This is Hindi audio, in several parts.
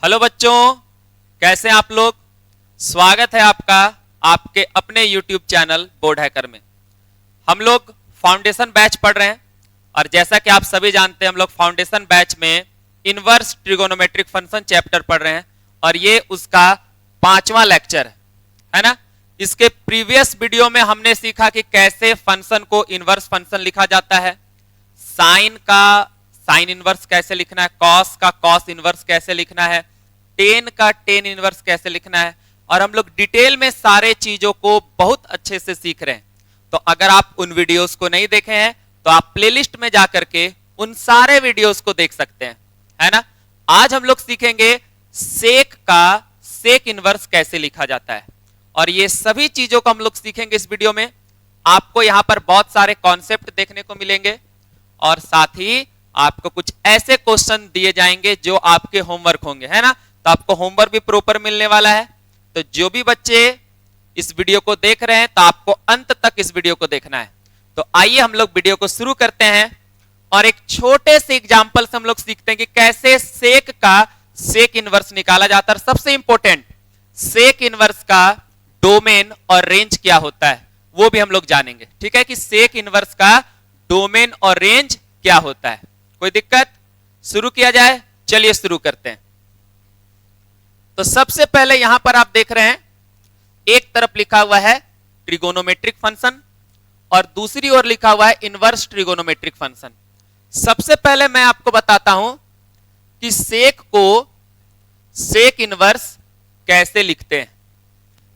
हेलो बच्चों, कैसे हैं आप लोग। स्वागत है आपका आपके अपने YouTube चैनल बोर्ड हैकर में। हम लोग फाउंडेशन बैच पढ़ रहे हैं और जैसा कि आप सभी जानते हैं हम लोग फाउंडेशन बैच में इनवर्स ट्रिगोनोमेट्रिक फंक्शन चैप्टर पढ़ रहे हैं और ये उसका 5वां लेक्चर है ना। इसके प्रीवियस वीडियो में हमने सीखा कि कैसे फंक्शन को इनवर्स फंक्शन लिखा जाता है, साइन का साइन इनवर्स कैसे लिखना है, कॉस का कॉस इनवर्स कैसे लिखना है, टेन का टेन इनवर्स कैसे लिखना है, और हम लोग डिटेल में सारे चीजों को बहुत अच्छे से सीख रहे हैं। तो अगर आप उन वीडियोस को नहीं देखे हैं तो आप प्लेलिस्ट में जाकर के उन सारे वीडियोस को देख सकते हैं, है ना। आज हम लोग सीखेंगे सेक का सेक इनवर्स कैसे लिखा जाता है और ये सभी चीजों को हम लोग सीखेंगे इस वीडियो में। आपको यहां पर बहुत सारे कॉन्सेप्ट देखने को मिलेंगे और साथ ही आपको कुछ ऐसे क्वेश्चन दिए जाएंगे जो आपके होमवर्क होंगे, है ना। तो आपको होमवर्क भी प्रॉपर मिलने वाला है। तो जो भी बच्चे इस वीडियो को देख रहे हैं तो आपको अंत तक इस वीडियो को देखना है। तो आइए हम लोग वीडियो को शुरू करते हैं और एक छोटे से एग्जांपल से हम लोग सीखते हैं कि कैसे सेक का सेक इनवर्स निकाला जाता है। सबसे इंपॉर्टेंट, सेक इनवर्स का डोमेन और रेंज क्या होता है वो भी हम लोग जानेंगे, ठीक है, कि सेक इनवर्स का डोमेन और रेंज क्या होता है। कोई दिक्कत? शुरू किया जाए, चलिए शुरू करते हैं। तो सबसे पहले यहां पर आप देख रहे हैं एक तरफ लिखा हुआ है ट्रिगोनोमेट्रिक फंक्शन और दूसरी ओर लिखा हुआ है इनवर्स ट्रिगोनोमेट्रिक फंक्शन। सबसे पहले मैं आपको बताता हूं कि सेक को सेक इनवर्स कैसे लिखते हैं।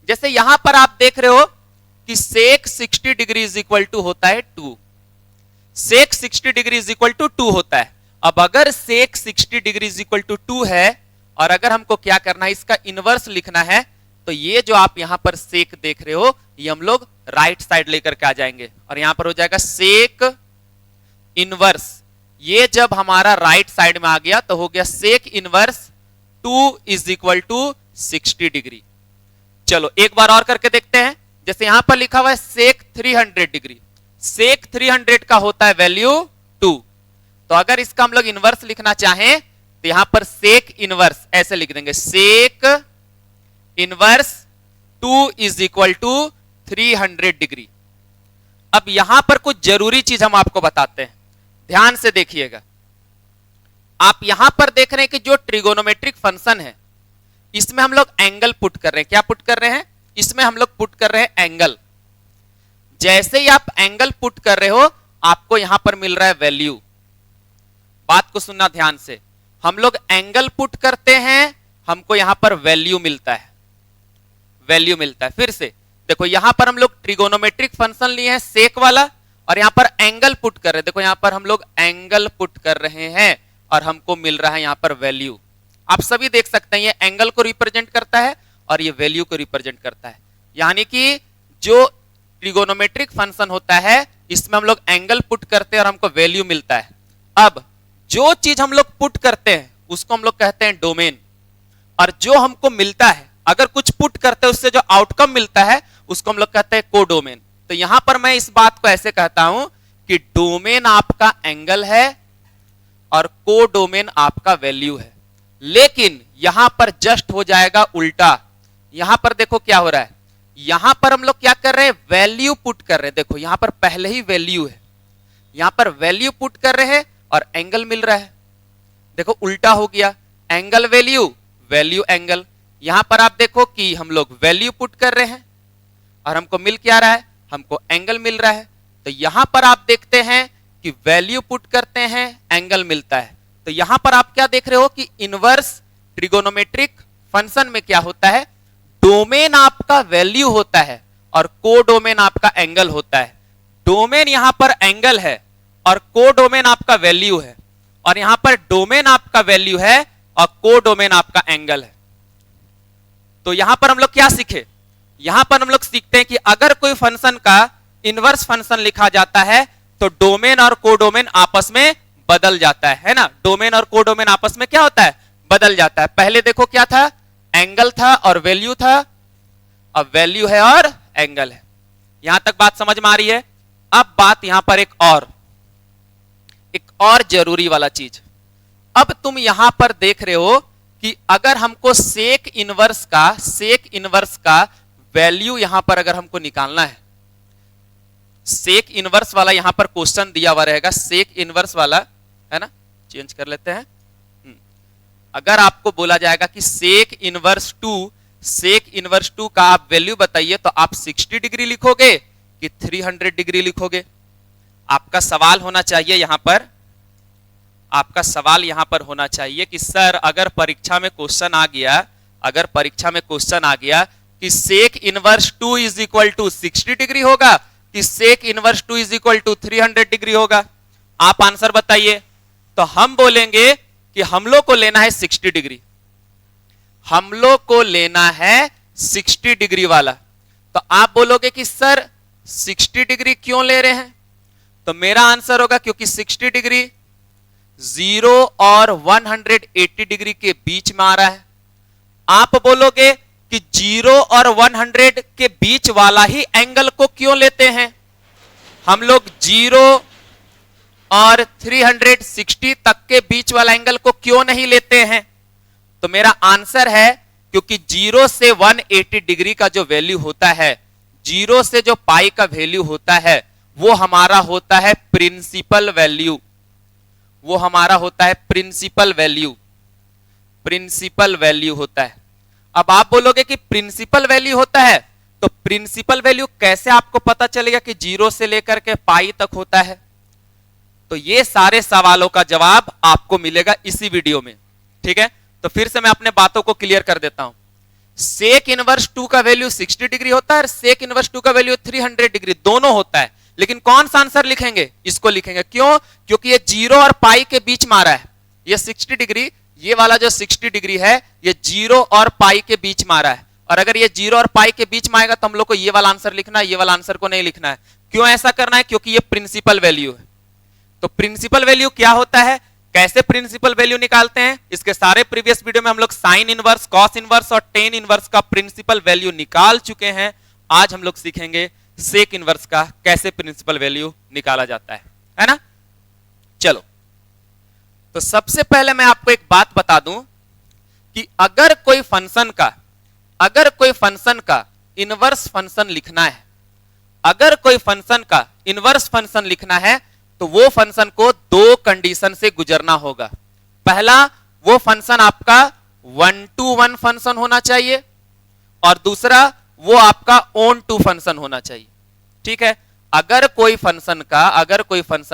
जैसे यहां पर आप देख रहे हो कि सेक 60 डिग्री इज इक्वल टू होता है 2, सेक 60 डिग्री इज इक्वल टू 2 होता है। अब अगर सेक 60 डिग्री इज इक्वल टू 2 है और अगर हमको क्या करना है, इसका इनवर्स लिखना है, तो ये जो आप यहां पर सेक देख रहे हो ये हम लोग राइट साइड लेकर के आ जाएंगे और यहां पर हो जाएगा सेक इनवर्स। ये जब हमारा राइट साइड में आ गया तो हो गया sec inverse 2 is equal to 60 degree. चलो एक बार और करके देखते हैं। जैसे यहां पर लिखा हुआ है सेक 300 डिग्री, सेक 300 का होता है वैल्यू 2। तो अगर इसका हम लोग इनवर्स लिखना चाहें तो यहां पर सेक इनवर्स ऐसे लिख देंगे, sec inverse 2 is equal to 300 degree. अब यहां पर कुछ जरूरी चीज हम आपको बताते हैं, ध्यान से देखिएगा। आप यहां पर देख रहे हैं कि जो ट्रिगोनोमेट्रिक फंक्शन है इसमें हम लोग एंगल पुट कर रहे हैं। क्या पुट कर रहे हैं? इसमें हम लोग पुट कर रहे हैं एंगल। जैसे ही आप एंगल पुट कर रहे हो आपको यहां पर मिल रहा है वैल्यू। बात को सुनना ध्यान से, हम लोग एंगल पुट करते हैं, हमको यहां पर वैल्यू मिलता है, वैल्यू मिलता है। फिर से देखो यहां पर हम लोग ट्रिगोनोमेट्रिक फंक्शन लिए हैं सेक वाला और यहां पर एंगल पुट कर रहे हैं। देखो यहां पर हम लोग एंगल पुट कर रहे हैं और हमको मिल रहा है यहां पर वैल्यू। आप सभी देख सकते हैं ये एंगल को रिप्रेजेंट करता है और ये वैल्यू को रिप्रेजेंट करता है। यानी कि जो ट्रिगोनोमेट्रिक फंक्शन होता है इसमें हम लोग एंगल पुट करते हैं और हमको वैल्यू मिलता है। अब जो चीज हम लोग पुट करते हैं उसको हम लोग कहते हैं डोमेन, और जो हमको मिलता है अगर कुछ पुट करते हैं उससे जो आउटकम मिलता है उसको हम लोग कहते हैं कोडोमेन। तो यहां पर मैं इस बात को ऐसे कहता हूं कि डोमेन आपका एंगल है और कोडोमेन आपका वैल्यू है। लेकिन यहां पर जस्ट हो जाएगा उल्टा। यहां पर देखो क्या हो रहा है, यहां पर हम लोग क्या कर रहे हैं, वैल्यू पुट कर रहे हैं। देखो यहां पर पहले ही वैल्यू है, यहां पर वैल्यू पुट कर रहे हैं और एंगल मिल रहा है। देखो उल्टा हो गया, एंगल वैल्यू, वैल्यू एंगल। यहां पर आप देखो कि हम लोग वैल्यू पुट कर रहे हैं और हमको मिल क्या रहा है, हमको एंगल मिल रहा है। तो यहां पर आप देखते हैं कि वैल्यू पुट करते हैं, एंगल मिलता है। तो यहां पर आप क्या देख रहे हो कि इनवर्स ट्रिगोनोमेट्रिक फंक्शन में क्या होता है, डोमेन आपका वैल्यू होता है और कोडोमेन आपका एंगल होता है। डोमेन यहां पर एंगल है और कोडोमेन आपका वैल्यू है, और यहां पर डोमेन आपका वैल्यू है और कोडोमेन आपका एंगल है। तो यहां पर हम लोग क्या सीखे, यहां पर हम लोग सीखते हैं कि अगर कोई फंक्शन का इनवर्स फंक्शन लिखा जाता है तो डोमेन और कोडोमेन आपस में बदल जाता है ना। डोमेन और कोडोमेन आपस में क्या होता है, बदल जाता है। पहले देखो क्या था, एंगल था और वैल्यू था, अब वैल्यू है और एंगल है। यहां तक बात समझ में आ रही है। अब बात यहां पर एक और जरूरी वाला चीज। अब तुम यहां पर देख रहे हो कि अगर हमको सेक इनवर्स का वैल्यू यहां पर अगर हमको निकालना है, सेक इनवर्स वाला यहां पर क्वेश्चन दिया हुआ रहेगा, सेक इनवर्स वाला है ना, चेंज कर लेते हैं। अगर आपको बोला जाएगा कि सेक इनवर्स टू का आप वैल्यू बताइए, तो आप 60 डिग्री लिखोगे कि 300 डिग्री लिखोगे? आपका सवाल होना चाहिए यहां पर, आपका सवाल यहां पर होना चाहिए कि सर अगर परीक्षा में क्वेश्चन आ गया कि sec inverse 2 is equal to 60 degree होगा कि sec inverse 2 is equal to 300 degree होगा, आप आंसर बताइए। तो हम बोलेंगे कि हम लोग को लेना है 60 डिग्री, हम लोग को लेना है 60 डिग्री वाला। तो आप बोलोगे कि सर 60 डिग्री क्यों ले रहे हैं? तो मेरा आंसर होगा क्योंकि 60 डिग्री 0 और 180 डिग्री के बीच में आ रहा है। आप बोलोगे कि 0 और 100 के बीच वाला ही एंगल को क्यों लेते हैं? हम लोग 0 और 360 तक के बीच वाला एंगल को क्यों नहीं लेते हैं? तो मेरा आंसर है क्योंकि 0 से 180 डिग्री का जो वैल्यू होता है, 0 से जो पाई का वैल्यू होता है, वो हमारा होता है प्रिंसिपल वैल्यू, वो हमारा होता है प्रिंसिपल वैल्यू होता है। अब आप बोलोगे कि प्रिंसिपल वैल्यू होता है, तो प्रिंसिपल वैल्यू कैसे आपको पता चलेगा कि 0 से लेकर के पाई तक होता है? तो ये सारे सवालों का जवाब आपको मिलेगा इसी वीडियो में, ठीक है? तो फिर से मैं अपने बातों को क्लियर कर देता हूं। सेक इनवर्स 2 का वैल्यू 60 डिग्री होता है और सेक इनवर्स 2 का वैल्यू 300 डिग्री दोनों होता है, लेकिन कौन सा आंसर लिखेंगे? इसको लिखेंगे। क्यों? क्योंकि ये 0 और पाई के बीच में आ रहा है। ये 60 डिग्री, ये वाला जो 60 डिग्री है, ये 0 और पाई के बीच में आ रहा है, और अगर ये 0 और पाई के बीच में आएगा तो हम लोग को ये वाला आंसर लिखना है, ये वाला आंसर को नहीं लिखना है। क्यों ऐसा करना है? क्योंकि ये प्रिंसिपल वैल्यू है। तो प्रिंसिपल वैल्यू क्या होता है, कैसे प्रिंसिपल वैल्यू निकालते हैं, इसके सारे प्रीवियस वीडियो में हम लोग साइन इनवर्स, कॉस इनवर्स और टेन इनवर्स का प्रिंसिपल वैल्यू निकाल चुके हैं। आज हम लोग सीखेंगे सेक इनवर्स का कैसे प्रिंसिपल वैल्यू निकाला जाता है ना? चलो, तो सबसे पहले मैं आपको एक बात बता दूं कि अगर कोई फंक्शन का इनवर्स फंक्शन लिखना है, अगर कोई फंक्शन का इनवर्स फंक्शन लिखना है, तो वो फंक्शन को 2 कंडीशन से गुजरना होगा। पहला, वो फंक्शन आपका 1 to 1 फंक्शन होना चाहिए, और दूसरा वो आपका ऑन टू फंक्शन होना चाहिए, ठीक है? अगर कोई फंक्शन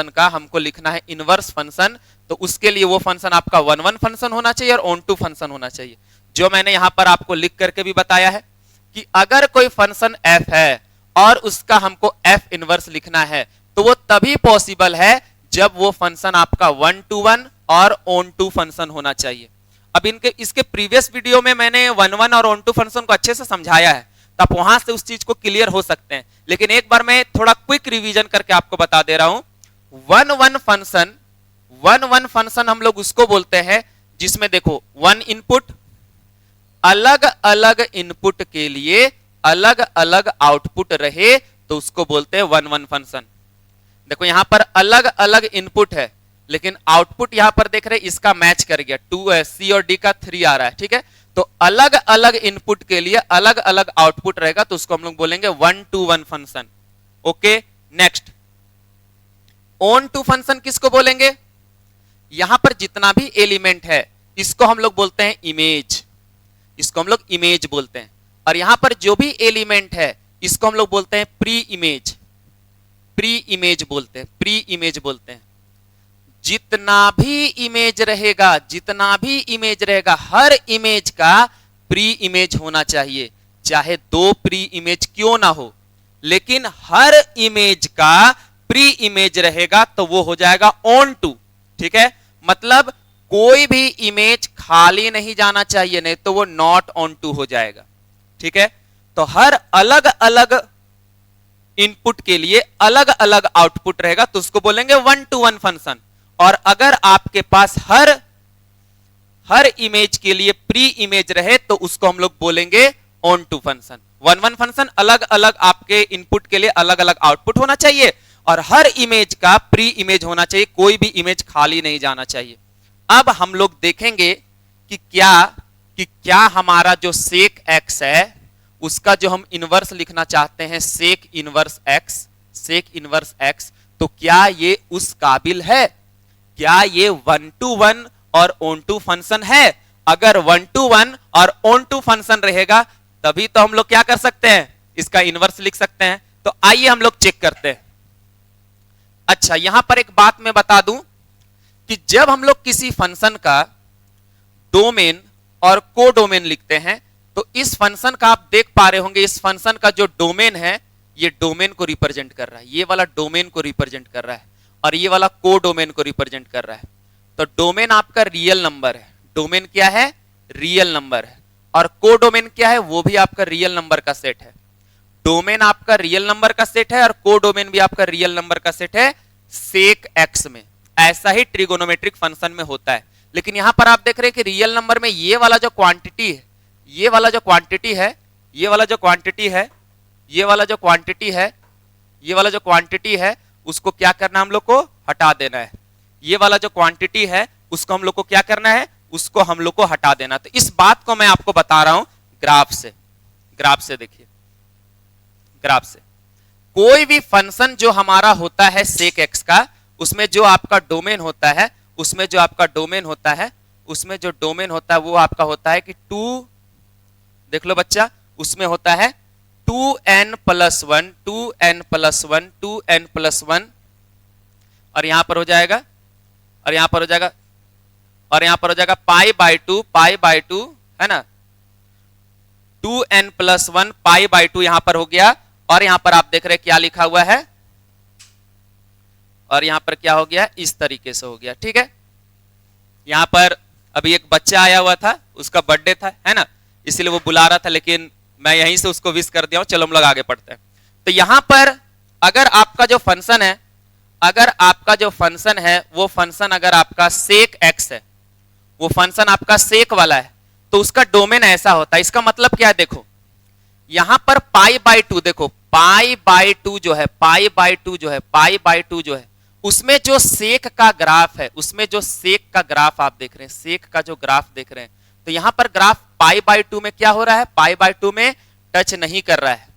का हमको लिखना है इनवर्स फंक्शन, तो उसके लिए वो फंक्शन आपका 1-1 फंक्शन होना चाहिए और ऑन टू फंक्शन होना चाहिए। जो मैंने यहां पर आपको लिख करके भी बताया है कि अगर कोई फंक्शन f है और उसका हमको f इनवर्स लिखना है, तो वो तभी पॉसिबल है जब वो फंक्शन आपका 1 to 1 और ऑन टू फंक्शन होना चाहिए। अब इसके प्रीवियस वीडियो में मैंने 1-1 और ऑन टू फंक्शन को अच्छे से समझाया है, तो आप वहां से उस चीज को क्लियर हो सकते हैं, लेकिन एक बार मैं थोड़ा क्विक रिवीजन करके आपको बता दे रहा हूं। 1-1 फंक्शन हम लोग उसको बोलते हैं जिसमें देखो 1 इनपुट, अलग अलग इनपुट के लिए अलग अलग आउटपुट रहे, तो उसको बोलते हैं 1-1 फंक्शन। देखो यहां पर अलग अलग इनपुट है, लेकिन आउटपुट यहां पर देख रहे इसका मैच कर गया, 2 है, C और D का 3 आ रहा है, ठीक है? तो अलग अलग इनपुट के लिए अलग अलग आउटपुट रहेगा, तो उसको हम लोग बोलेंगे 1 to 1 function. Okay, next, onto function किसको बोलेंगे? यहां पर जितना भी एलिमेंट है इसको हम लोग बोलते हैं इमेज, इसको हम लोग इमेज बोलते हैं, और यहां पर जो भी एलिमेंट है इसको हम लोग बोलते हैं प्री इमेज बोलते हैं। जितना भी इमेज रहेगा हर इमेज का प्री इमेज होना चाहिए, चाहे 2 प्री इमेज क्यों ना हो, लेकिन हर इमेज का प्री इमेज रहेगा तो वो हो जाएगा ऑन टू, ठीक है? मतलब कोई भी इमेज खाली नहीं जाना चाहिए, नहीं तो वो नॉट ऑन टू हो जाएगा, ठीक है? तो हर अलग अलग इनपुट के लिए अलग अलग आउटपुट रहेगा, तो उसको बोलेंगे 1 to 1 फंक्शन। और अगर आपके पास हर इमेज के लिए प्री इमेज रहे, तो उसको हम लोग बोलेंगे ऑन टू फंक्शन। 1-1 फंक्शन, अलग अलग आपके इनपुट के लिए अलग अलग आउटपुट होना चाहिए, और हर इमेज का प्री इमेज होना चाहिए, कोई भी इमेज खाली नहीं जाना चाहिए। अब हम लोग देखेंगे कि क्या हमारा जो सेक एक्स है उसका जो हम इनवर्स लिखना चाहते हैं सेक इनवर्स एक्स, तो क्या ये उस काबिल है? क्या ये 1 to 1 और ऑन टू फंक्शन है? अगर 1 to 1 और ऑन टू फंक्शन रहेगा तभी तो हम लोग क्या कर सकते हैं, इसका इनवर्स लिख सकते हैं। तो आइए हम लोग चेक करते हैं। अच्छा, यहां पर एक बात मैं बता दूं कि जब हम लोग किसी फंक्शन का डोमेन और कोडोमेन लिखते हैं तो इस फंक्शन का आप देख पा रहे होंगे, इस फंक्शन का जो डोमेन है ये डोमेन को रिप्रेजेंट कर रहा है, ये वाला डोमेन को रिप्रेजेंट कर रहा है और ये वाला कोडोमेन को रिप्रेजेंट कर रहा है। तो डोमेन आपका रियल नंबर है, डोमेन क्या है? रियल नंबर है। और कोडोमेन क्या है? वो भी आपका रियल नंबर का सेट है। डोमेन आपका रियल नंबर का सेट है और कोडोमेन भी आपका रियल नंबर का सेट है सेक एक्स में। ऐसा ही ट्रिगोनोमेट्रिक फंक्शन में होता है। लेकिन यहां पर आप देख रहे हैं कि रियल नंबर में ये वाला जो क्वांटिटी है, ये वाला जो क्वांटिटी है, ये वाला जो क्वांटिटी है, ये वाला जो क्वांटिटी है, ये वाला जो क्वांटिटी है, उसको क्या करना है? हम लोग को हटा देना है। ये वाला जो क्वांटिटी है उसको हम लोग को क्या करना है? उसको हम लोग को हटा देना। तो इस बात को मैं आपको बता रहा हूं ग्राफ से। ग्राफ से देखिए, ग्राफ से कोई भी फंक्शन जो हमारा होता है सेक एक्स का, उसमें जो आपका डोमेन होता है, उसमें जो आपका डोमेन होता है, उसमें जो डोमेन होता है वो आपका होता है कि 2, देख लो बच्चा, उसमें होता है 2n+1 2n+1 2n+1 और यहां पर हो जाएगा, और यहां पर हो जाएगा, और यहां पर हो जाएगा π/2 है ना, 2n+1 π/2 यहां पर हो गया। और यहां पर आप देख रहे हैं क्या लिखा हुआ है, और यहां पर क्या हो गया? इस तरीके से हो गया। ठीक है, यहां पर अभी एक बच्चा आया हुआ था, उसका बर्थडे था, है ना, इसलिए वो बुला रहा था, लेकिन मैं यहीं से उसको विश कर दिया हूं। चलो हम लोग आगे पढ़ते हैं। तो यहां पर अगर आपका जो फंक्शन है, अगर आपका जो फंक्शन है वो फंक्शन अगर आपका सेक एक्स है, वो फंक्शन आपका सेक वाला है, तो उसका डोमेन ऐसा होता है। इसका मतलब क्या है? देखो यहां पर π/2, देखो π/2 जो है, π/2 जो है, π/2 जो है, उसमें जो सेक का ग्राफ है, उसमें जो सेक का ग्राफ आप देख रहे हैं, सेक का जो ग्राफ देख रहे हैं, तो यहां पर ग्राफ π/2 में क्या हो रहा है? π/2 में टच नहीं कर रहा है।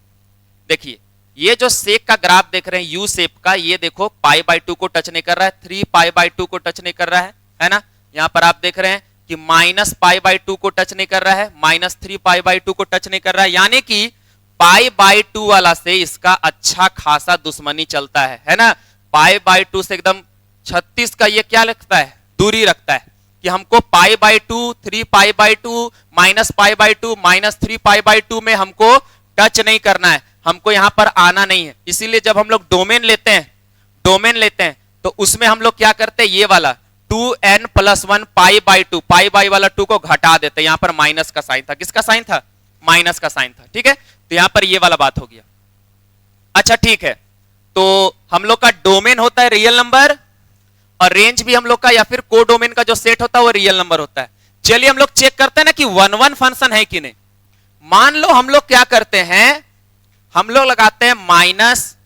देखिए ये जो सेक का ग्राफ देख रहे हैं यू शेप का, ये देखो π/2 को टच नहीं कर रहा है, 3π/2 को टच नहीं कर रहा है ना। यहां पर आप देख रहे हैं कि -π/2 को टच नहीं कर रहा है, -3π/2 को टच नहीं कर रहा है, यानी कि π/2 वाला से इसका अच्छा खासा दुश्मनी चलता है ना। π/2 से एकदम 36 का ये क्या लगता है? दूरी रखता है कि हमको π/2 3π/2 -π/2 -3π/2 में हमको टच नहीं करना है, हमको यहां पर आना नहीं है। इसीलिए जब हम लोग डोमेन लेते हैं तो उसमें हम लोग क्या करते हैं? ये वाला 2n+1 π/2, π वाला 2 को घटा देते हैं। यहां पर माइनस का साइन था, किसका साइन था? माइनस का साइन था। ठीक है, तो यहां पर ये वाला बात हो गया। अच्छा ठीक है, तो हम लोग का डोमेन होता है रियल नंबर और रेंज भी हम लोग का या फिर कोडोमेन का जो सेट होता है वो रियल नंबर होता है। चलिए हम लोग चेक करते हैं ना कि 1 फंक्शन है कि नहीं। मान लो हम लोग क्या करते हैं, हम लोग लगाते हैं माइनस,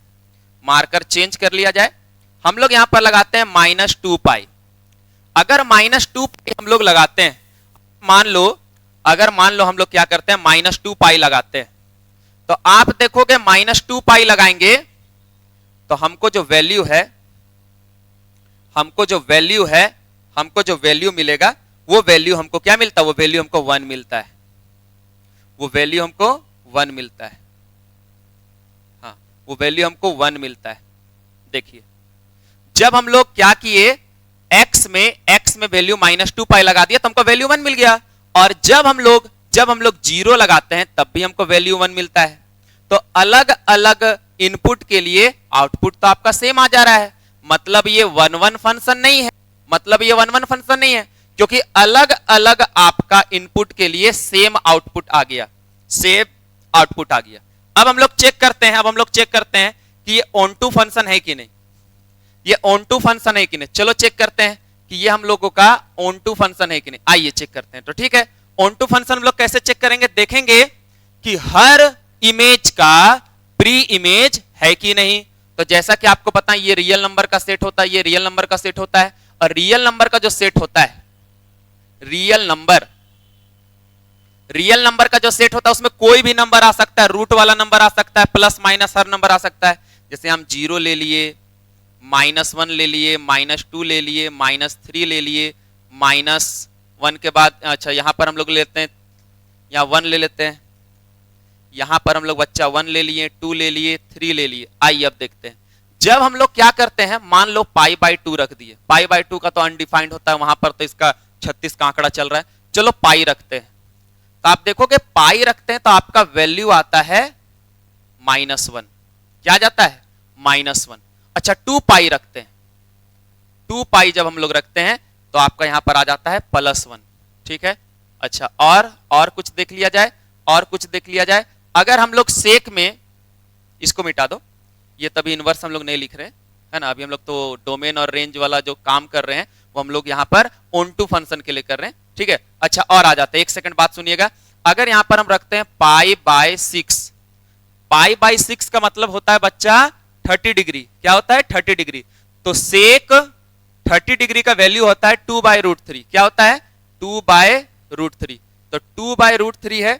मार्कर चेंज कर लिया जाए, हम लोग यहां पर लगाते हैं -2π। अगर -2π हम लोग लगाते हैं, अगर मान लो हम लोग क्या करते हैं -2π लगाते हैं, तो आप देखोगे -2π लगाएंगे तो हमको जो वैल्यू मिलेगा वो वैल्यू हमको क्या मिलता है? वो वैल्यू हमको 1 मिलता है, वो वैल्यू हमको 1 मिलता है। हाँ, वो वैल्यू हमको 1 मिलता है। देखिए जब हम लोग क्या किए, x में वैल्यू -2π लगा दिया तो हमको वैल्यू 1 मिल गया। और जब हम लोग 0 लगाते हैं तब भी हमको वैल्यू 1 मिलता है। तो अलग अलग इनपुट के लिए आउटपुट तो आपका सेम आ जा रहा है, मतलब ये 1 फंक्शन नहीं है, मतलब ये 1 फंक्शन नहीं है, क्योंकि अलग अलग आपका इनपुट के लिए सेम आउटपुट आ गया, सेम आउटपुट आ गया। अब हम लोग चेक करते हैं कि ये ऑन टू फंक्शन है कि नहीं, ये ऑन टू फंक्शन है कि नहीं। चलो चेक करते हैं कि ये हम लोगों का ऑन टू फंक्शन है कि नहीं। आइए चेक करते हैं। तो ठीक है, ऑन टू फंक्शन हम लोग कैसे चेक करेंगे? देखेंगे कि हर इमेज का प्री इमेज है कि नहीं। तो जैसा कि आपको पता है ये रियल नंबर का सेट होता है, ये रियल नंबर का सेट होता है, और रियल नंबर का जो सेट होता है, रियल नंबर का जो सेट होता है उसमें कोई भी नंबर आ सकता है, रूट वाला नंबर आ सकता है, प्लस माइनस हर नंबर आ सकता है। जैसे हम 0 ले लिए, -1 ले लिए, -2 ले लिए, -3 ले लिए, -1 के बाद अच्छा यहां पर हम लोग लेते हैं, यहाँ 1 ले लेते हैं, यहां पर हम लोग बच्चा 1 ले लिए, 2 ले लिए, 3 ले लिए। आइए अब देखते हैं, जब हम लोग क्या करते हैं, मान लो π/2 रख दिए, π/2 का तो अनडिफाइंड होता है, वहां पर तो इसका 36 का आंकड़ा चल रहा है, चलो पाई रखते हैं, तो आप देखोगे पाई रखते हैं तो आपका वैल्यू आता है -1। क्या जाता है? -1। अच्छा 2 पाई रखते हैं, 2 पाई जब हम लोग रखते हैं तो आपका यहां पर आ जाता है +1। ठीक है, अच्छा और कुछ देख लिया जाए, और कुछ देख लिया जाए। अगर हम लोग सेक में, इसको मिटा दो, ये तभी इनवर्स हम लोग नहीं लिख रहे हैं, है ना, अभी हम लोग तो डोमेन और रेंज वाला जो काम कर रहे हैं वो हम लोग यहाँ पर ऑन-टू फंक्शन के लिए कर रहे हैं। ठीक है, अच्छा और आ जाते हैं, एक सेकंड बात सुनिएगा। अगर यहां पर हम रखते हैं π/6, π/6 का मतलब होता है बच्चा 30 डिग्री। क्या होता है? 30 डिग्री। तो सेक 30 डिग्री का वैल्यू होता है 2/√3। क्या होता है? 2/√3। तो 2/√3 है,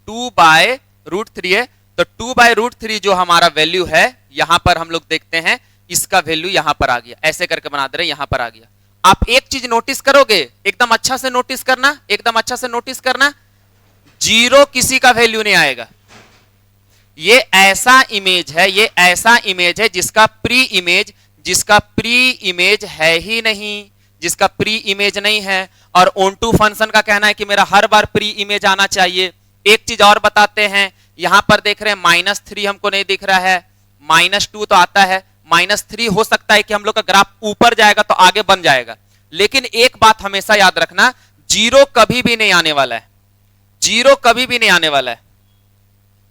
2/√3 है, तो 2/√3 जो हमारा वैल्यू है यहां पर हम लोग देखते हैं, इसका वैल्यू यहां पर आ गया, ऐसे करके बना दे रहे, यहां पर आ गया। आप एक चीज नोटिस करोगे, एकदम अच्छा से नोटिस करना, एकदम अच्छा से नोटिस करना, 0 किसी का वैल्यू नहीं आएगा। ये ऐसा इमेज है, ये ऐसा इमेज है जिसका प्री इमेज है ही नहीं, जिसका प्री इमेज नहीं है। और ऑन-टू फंक्शन का कहना है कि मेरा हर बार प्री इमेज आना चाहिए। एक चीज और बताते हैं, यहां पर देख रहे हैं -3 हमको नहीं दिख रहा है, -2 तो आता है, -3 हो सकता है कि हम लोग का ग्राफ ऊपर जाएगा तो आगे बन जाएगा। लेकिन एक बात हमेशा याद रखना, 0 कभी भी नहीं आने वाला है, 0 कभी भी नहीं आने वाला है।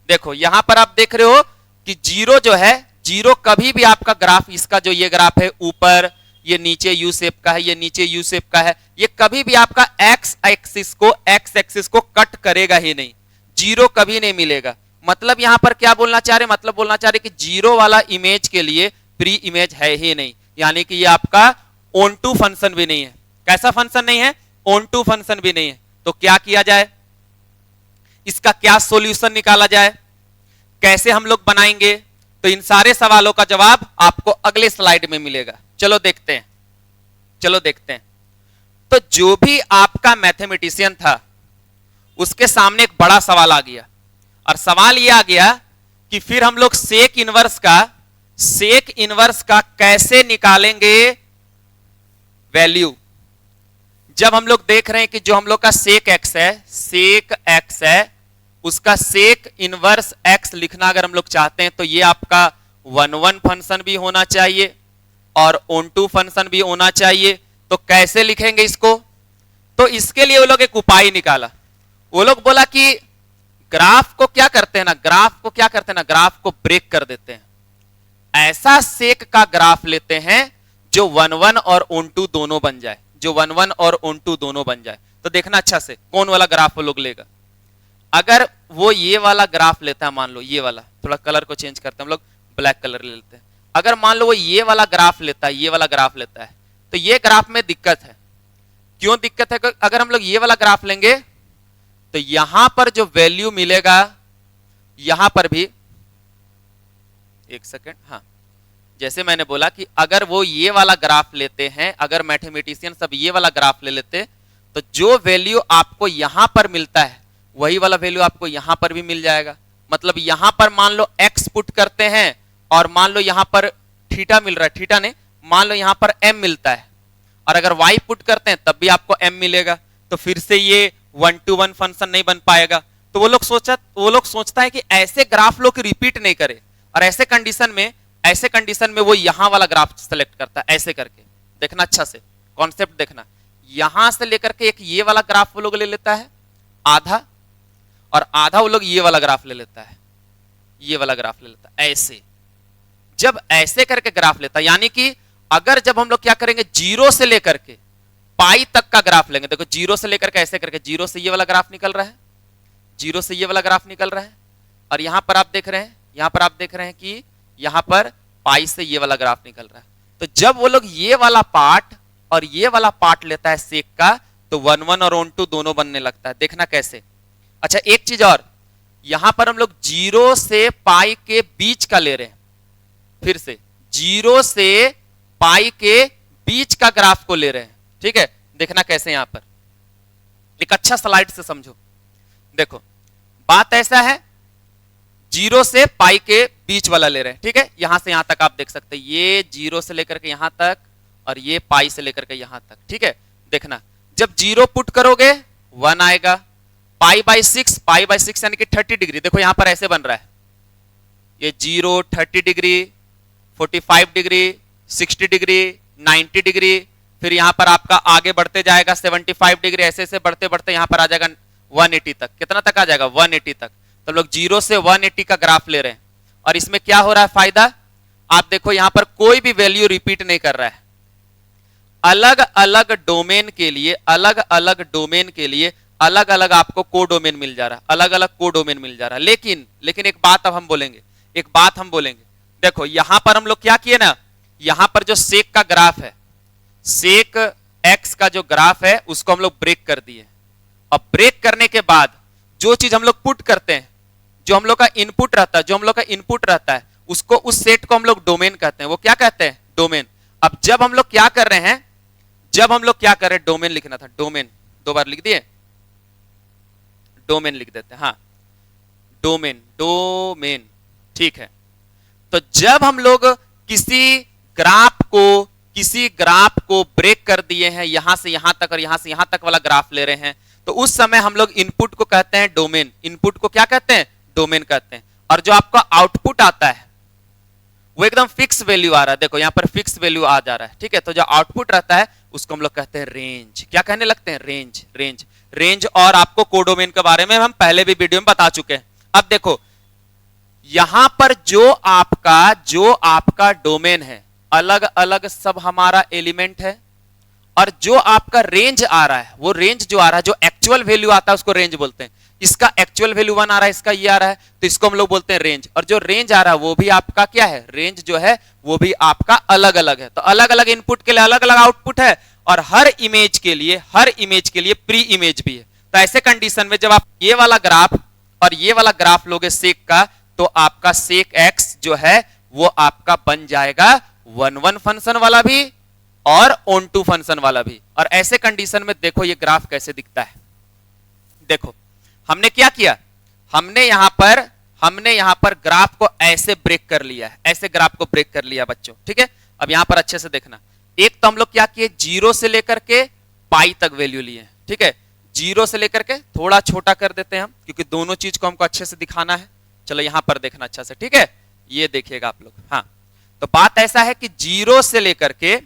देखो यहां पर आप देख रहे हो कि 0 जो है, 0 कभी भी आपका ग्राफ, इसका जो ये ग्राफ है ऊपर, ये नीचे यू शेप का है, ये नीचे यू शेप का है, ये कभी भी आपका एक्स एक्सिस को कट करेगा ही नहीं, 0 कभी नहीं मिलेगा। मतलब यहां पर क्या बोलना चाह रहे, मतलब बोलना चाह रहे कि 0 वाला इमेज के लिए प्री इमेज है ही नहीं, यानी कि ये आपका ऑन-टू फंक्शन भी नहीं है। कैसा फंक्शन नहीं है? ऑन-टू फंक्शन भी नहीं है। तो क्या किया जाए, इसका क्या सॉल्यूशन निकाला जाए, कैसे हम लोग बनाएंगे? तो इन सारे सवालों का जवाब आपको अगले स्लाइड में मिलेगा। चलो देखते हैं, चलो देखते हैं। तो जो भी आपका मैथमेटिशियन था उसके सामने एक बड़ा सवाल आ गया, और सवाल यह आ गया कि फिर हम लोग सेक इनवर्स का कैसे निकालेंगे वैल्यू। जब हम लोग देख रहे हैं कि जो हम लोग का सेक एक्स है, उसका सेक इनवर्स एक्स लिखना अगर हम लोग चाहते हैं तो ये आपका 1/1 फंक्शन भी होना चाहिए और ऑन-टू फंक्शन भी होना चाहिए। तो कैसे लिखेंगे इसको? तो इसके लिए वो लोग एक उपाय निकाला। वो लोग बोला कि ग्राफ को क्या करते हैं ना, ग्राफ को ब्रेक कर देते हैं, ऐसा सेक का ग्राफ लेते हैं जो 1/1 और ऑन-टू दोनों बन जाए, जो 1/1 और ऑन-टू दोनों बन जाए। तो देखना अच्छा से कौन वाला ग्राफ वो लोग लेगा। अगर वो ये वाला ग्राफ लेता है, मान लो ये वाला, थोड़ा कलर को चेंज करते हैं हम लोग, ब्लैक कलर ले लेते हैं। अगर मान लो वो ये वाला ग्राफ लेता है, ये वाला ग्राफ लेता है, तो ये ग्राफ में दिक्कत है। क्यों दिक्कत है? अगर हम लोग ये वाला ग्राफ लेंगे तो यहां पर जो वैल्यू मिलेगा, यहां पर भी, एक सेकेंड, हाँ, जैसे मैंने बोला कि अगर वो ये वाला ग्राफ लेते हैं, अगर मैथमेटिशियन सब ये वाला ग्राफ ले लेते, तो जो वैल्यू आपको यहां पर मिलता है वही वाला वैल्यू आपको यहां पर भी मिल जाएगा। मतलब यहां पर मान लो x पुट करते हैं और मान लो यहां पर थीटा मिल रहा है, थीटा ने, मान लो यहां पर m मिलता है, और अगर y पुट करते हैं तब भी आपको m मिलेगा। तो फिर से ये 1-to-1 फंक्शन नहीं बन पाएगा। तो वो लोग सोचता है कि ऐसे ग्राफ लोग रिपीट नहीं करे, और ऐसे कंडीशन में वो यहां वाला ग्राफ सेलेक्ट करता है, ऐसे करके। देखना अच्छा से, कॉन्सेप्ट देखना, यहां से लेकर के एक ये वाला ग्राफ वो लोग ले लेता है आधा, और आधा वो लोग ये वाला ग्राफ ले लेता है, ये वाला ग्राफ ले लेता है। ऐसे जब ऐसे करके ग्राफ लेता है, यानी कि अगर जब हम लोग क्या करेंगे, 0 से लेकर के पाई तक का ग्राफ लेंगे, देखो 0 से लेकर के ऐसे करके, 0 से ये वाला ग्राफ निकल रहा है, 0 से ये वाला ग्राफ निकल रहा है, और यहां पर आप देख रहे हैं, यहां पर आप देख रहे हैं कि यहां पर पाई से ये वाला ग्राफ निकल रहा है। तो जब वो लोग ये वाला पार्ट और ये वाला पार्ट लेता है सेक का, तो 1 1 और ऑन टू दोनों बनने लगता है। देखना कैसे। अच्छा एक चीज और, यहां पर हम लोग 0 से पाई के बीच का ले रहे हैं, फिर से 0 से पाई के बीच का ग्राफ को ले रहे हैं, ठीक है। देखना कैसे, यहां पर एक अच्छा स्लाइड से समझो। देखो बात ऐसा है, 0 से पाई के बीच वाला ले रहे हैं, ठीक है। यहां से यहां तक आप देख सकते हैं, ये 0 से लेकर के यहां तक और ये पाई से लेकर के यहां तक, ठीक है। देखना जब 0 पुट करोगे 1 आएगा, पाई बाई 6 यानी कि 30 डिग्री। देखो यहां पर ऐसे बन रहा है, ये 0 30 डिग्री 45 डिग्री 60 डिग्री 90 डिग्री, फिर यहां पर आपका आगे बढ़ते जाएगा 75 डिग्री, ऐसे ऐसे बढ़ते बढ़ते यहां पर आ जाएगा 180 तक। कितना तक आ जाएगा? 180 तक। तो लोग 0 से 180 का ग्राफ ले रहे हैं। और इसमें क्या हो रहा है फायदा, आप देखो यहां पर कोई भी वैल्यू रिपीट नहीं कर रहा है। अलग अलग डोमेन के लिए अलग अलग डोमेन के लिए अलग अलग आपको कोडोमेन मिल जा रहा है, अलग अलग कोडोमेन मिल जा रहा है। लेकिन एक बात अब हम बोलेंगे, एक बात हम बोलेंगे। देखो यहां पर हम लोग क्या किए ना, यहां पर जो सेक का ग्राफ है, सेक एक्स का जो ग्राफ है उसको हम लोग ब्रेक कर दिए। अब ब्रेक करने के बाद जो चीज हम लोग पुट करते हैं, जो हम लोग का इनपुट रहता है, उसको, उस सेट को हम लोग डोमेन कहते हैं। वो क्या कहते हैं? डोमेन। अब जब हम लोग क्या कर रहे हैं, डोमेन लिखना था, डोमेन 2 बार लिख दिए, डोमेन लिख देते हैं, हाँ डोमेन, ठीक है। तो जब हम लोग किसी ग्राफ को ब्रेक कर दिए हैं, यहां से यहां तक और यहां से यहां तक वाला ग्राफ ले रहे हैं, तो उस समय हम लोग इनपुट को कहते हैं डोमेन। इनपुट को क्या कहते हैं? डोमेन कहते हैं। और जो आपका आउटपुट आता है वो एकदम फिक्स वैल्यू आ रहा है, देखो यहां पर फिक्स वैल्यू आ जा रहा है, ठीक है। तो जो आउटपुट रहता है उसको हम लोग कहते हैं रेंज। क्या कहने लगते हैं? रेंज। और आपको कोडोमेन के बारे में हम पहले भी वीडियो में बता चुके हैं। अब देखो यहां पर जो आपका डोमेन है, अलग अलग सब हमारा एलिमेंट है, और जो आपका रेंज आ रहा है, वो रेंज जो आ रहा है, जो एक्चुअल वैल्यू आता है उसको रेंज बोलते हैं। इसका एक्चुअल वैल्यू 1 आ रहा है, इसका ये आ रहा है, तो इसको हम लोग बोलते हैं रेंज। और जो रेंज आ रहा है वो भी आपका क्या है? रेंज जो है वो भी आपका अलग अलग है। तो अलग अलग इनपुट के लिए अलग अलग आउटपुट है, और हर इमेज के लिए प्री इमेज भी है। तो ऐसे कंडीशन में जब आप ये वाला ग्राफ और ये वाला ग्राफ लोगे सेक का, तो आपका सेक एक्स जो है वो आपका बन जाएगा 1 1 फंक्शन वाला भी और ऑन टू फंक्शन वाला भी। और ऐसे कंडीशन में देखो ये ग्राफ कैसे दिखता है। देखो हमने क्या किया, हमने यहां पर ग्राफ को ऐसे ब्रेक कर लिया है, ऐसे ग्राफ को ब्रेक कर लिया बच्चों, ठीक है। अब यहां पर अच्छे से देखना, एक तो हम लोग क्या किए, 0 से लेकर के पाई तक वैल्यू लिए, ठीक है। 0 से लेकर के थोड़ा छोटा कर देते हैं हम, क्योंकि दोनों चीज को हमको अच्छे से दिखाना है। चलो यहां पर देखना अच्छा से, ठीक है, ये देखिएगा आप लोग। हाँ, तो बात ऐसा है कि 0 से लेकर के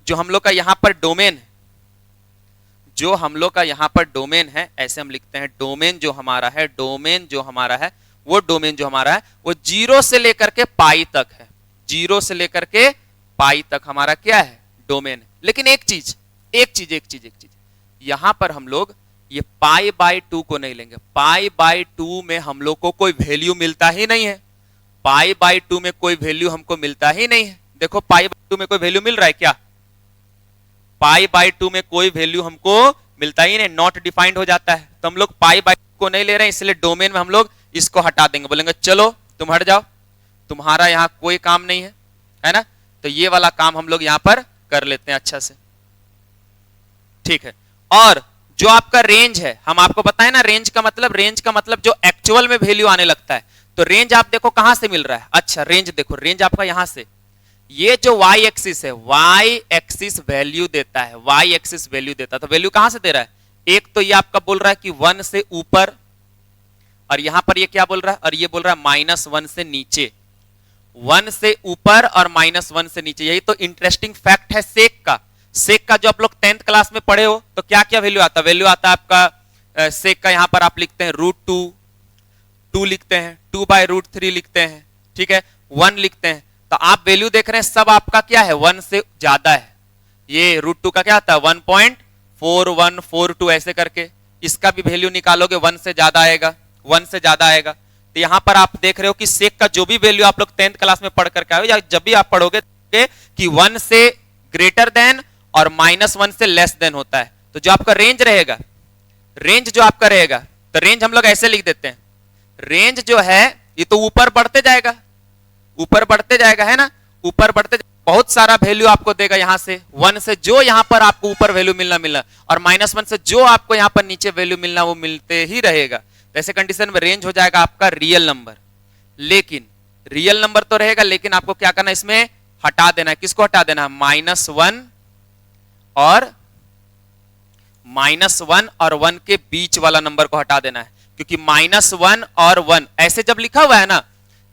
जो हम लोग का यहां पर डोमेन है, जो हम लोग का यहां पर डोमेन है, ऐसे हम लिखते हैं डोमेन जो हमारा है, वो 0 से लेकर के पाई तक है। 0 से लेकर के पाई तक हमारा क्या है? डोमेन है। लेकिन एक चीज यहां पर हम लोग ये पाई बाई 2 को नहीं लेंगे। पाई बाई 2 में हम लोग को कोई वैल्यू मिलता ही नहीं है। पाई बाई 2 में कोई वैल्यू हमको मिलता ही नहीं है। देखो पाई बाई 2 में कोई वैल्यू मिल रहा है क्या? पाई बाई 2 में कोई वैल्यू हमको मिलता ही नहीं, नॉट डिफाइंड हो जाता है। तो हम लोग पाई बाई 2 को नहीं ले रहे हैं, इसलिए डोमेन में हम लोग इसको हटा देंगे, बोलेंगे चलो तुम हट जाओ, तुम्हारा यहां कोई काम नहीं है ना। तो ये वाला काम हम लोग यहां पर कर लेते हैं अच्छा से, ठीक है। और जो आपका रेंज है, हम आपको बताएं ना, रेंज का मतलब जो एक्चुअल में वैल्यू आने लगता है। तो रेंज आप देखो कहां से मिल रहा है। अच्छा रेंज देखो, रेंज आपका यहां से, ये जो y एक्सिस है, y एक्सिस वैल्यू देता है, तो वैल्यू कहां से दे रहा है? एक तो ये आपका बोल रहा है कि 1 से ऊपर, और यहां पर ये क्या बोल रहा है, और ये बोल रहा है -1 से नीचे। 1 से ऊपर और -1 से नीचे, यही तो इंटरेस्टिंग फैक्ट है सेक का जो आप लोग 10th क्लास में पढ़े हो। तो क्या क्या वैल्यू आता है? आपका सेक का यहां पर आप लिखते हैं √2 लिखते हैं, 2/√3 लिखते हैं, ठीक है, 1 लिखते हैं। तो आप वैल्यू देख रहे हैं सब आपका क्या है? 1 से ज्यादा है। ये √2 का क्या आता है? 1.4142 ऐसे करके, इसका भी वैल्यू निकालोगे 1 से ज्यादा आएगा। तो यहां पर आप देख रहे हो कि सेक का जो भी वैल्यू आप लोग 10th क्लास में पढ़ करके आए हो, या जब भी आप पढ़ोगे कि 1 से ग्रेटर देन और -1 से लेस देन होता है। तो जो आपका रेंज रहेगा, रेंज जो आपका रहेगा, तो रेंज हम लोग ऐसे लिख देते हैं, रेंज जो है ये तो ऊपर बढ़ते जाएगा, ऊपर बढ़ते जाएगा, है ना, ऊपर बढ़ते बहुत सारा वैल्यू आपको देगा, यहां से 1 से जो यहां पर आपको ऊपर वैल्यू मिलना और -1 से जो आपको यहां पर नीचे वैल्यू मिलना वो मिलते ही रहेगा। तो ऐसे कंडीशन में रेंज हो जाएगा आपका रियल नंबर। लेकिन रियल नंबर तो रहेगा, लेकिन आपको क्या करना है, इसमें हटा देना है। किसको हटा देना है? -1 और 1 के बीच वाला नंबर को हटा देना है, क्योंकि -1 और 1 ऐसे जब लिखा हुआ है ना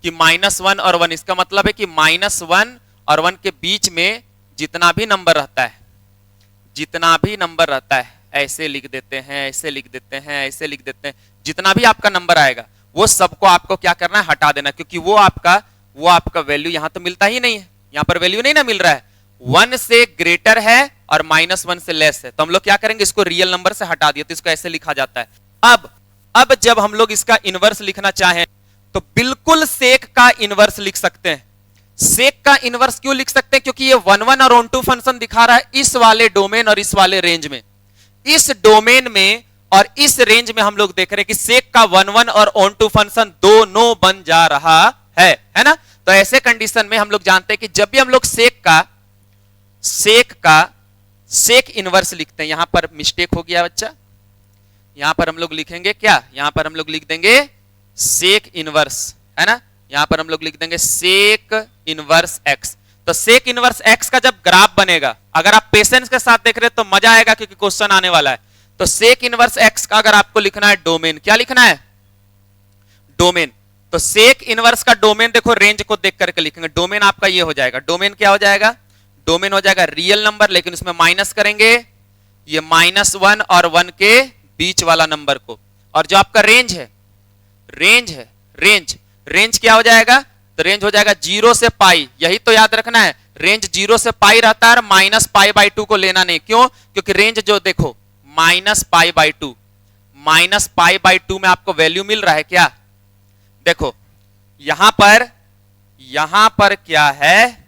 कि -1 और 1, इसका मतलब है कि -1 और 1 के बीच में जितना भी नंबर रहता है, जितना भी नंबर रहता है, ऐसे लिख देते हैं, ऐसे लिख देते हैं, ऐसे लिख देते हैं, जितना भी आपका नंबर आएगा वो सबको आपको क्या करना है? हटा देना, क्योंकि वो आपका वैल्यू यहां तो मिलता ही नहीं है, यहां पर वैल्यू नहीं ना मिल रहा है, 1 से ग्रेटर है और -1 से लेस है। तो हम लोग क्या करेंगे, इसको रियल नंबर से हटा दिया, तो इसको ऐसे लिखा जाता है। अब जब हम लोग इसका इनवर्स लिखना चाहें तो बिल्कुल सेक का इनवर्स लिख सकते हैं। सेक का इनवर्स क्यों लिख सकते हैं? क्योंकि ये 1 और ऑन टू फंक्शन दिखा रहा है इस वाले डोमेन और इस वाले रेंज में। इस डोमेन में और इस रेंज में हम लोग देख रहे हैं कि सेक का 1 और ऑन टू फंक्शन दोनों बन जा रहा है ना। तो ऐसे कंडीशन में हम लोग जानते हैं कि जब भी हम लोग सेक इनवर्स लिखते हैं, यहां पर मिस्टेक हो गया बच्चा, यहां पर हम लोग लिखेंगे क्या, यहां पर हम लोग लिख देंगे सेक इनवर्स, है ना, यहां पर हम लोग लिख देंगे सेक इनवर्स एक्स। तो सेक इनवर्स एक्स का जब ग्राफ बनेगा, अगर आप पेशेंस के साथ देख रहे हैं तो मजा आएगा, क्योंकि क्वेश्चन आने वाला है। तो सेक इनवर्स एक्स का अगर आपको लिखना है डोमेन, क्या लिखना है? डोमेन। तो सेक इनवर्स का डोमेन देखो, रेंज को देख करके लिखेंगे, डोमेन आपका ये हो जाएगा। डोमेन क्या हो जाएगा? डोमेन हो जाएगा रियल नंबर, लेकिन उसमें माइनस करेंगे ये -1 और 1 के बीच वाला नंबर को, और जो आपका रेंज है, रेंज क्या हो जाएगा? तो रेंज हो जाएगा 0 से पाई। यही तो याद रखना है, रेंज 0 से पाई रहता है, -π/2 को लेना नहीं। क्यों? क्योंकि रेंज जो देखो -π/2 में आपको वैल्यू मिल रहा है क्या? देखो यहां पर क्या है,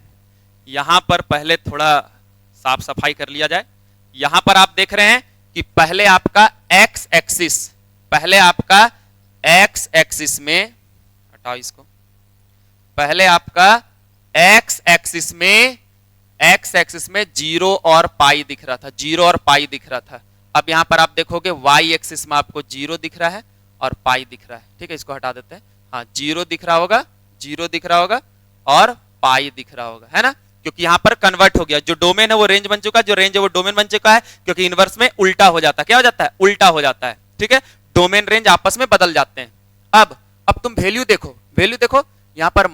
यहां पर पहले थोड़ा साफ सफाई कर लिया जाए। यहां पर आप देख रहे हैं कि पहले आपका एक्स एक्सिस में, हटाओ इसको, पहले आपका एक्स एक्सिस में 0 और पाई दिख रहा था, 0 और पाई दिख रहा था। अब यहां पर आप देखोगे वाई एक्सिस में आपको 0 दिख रहा है और पाई दिख रहा है। ठीक है, इसको हटा देते हैं। हाँ, 0 दिख रहा होगा और पाई दिख रहा होगा, है ना, क्योंकि यहां पर कन्वर्ट हो गया। जो डोमेन है वो रेंज बन चुका है, जो रेंज है वो डोमेन बन चुका है, क्योंकि इनवर्स में उल्टा हो जाता है। क्या हो जाता है? उल्टा हो जाता है। ठीक है, डोमेन रेंज आपस में बदल जाते हैं। अब तुम वैल्यू देखो, यहां पर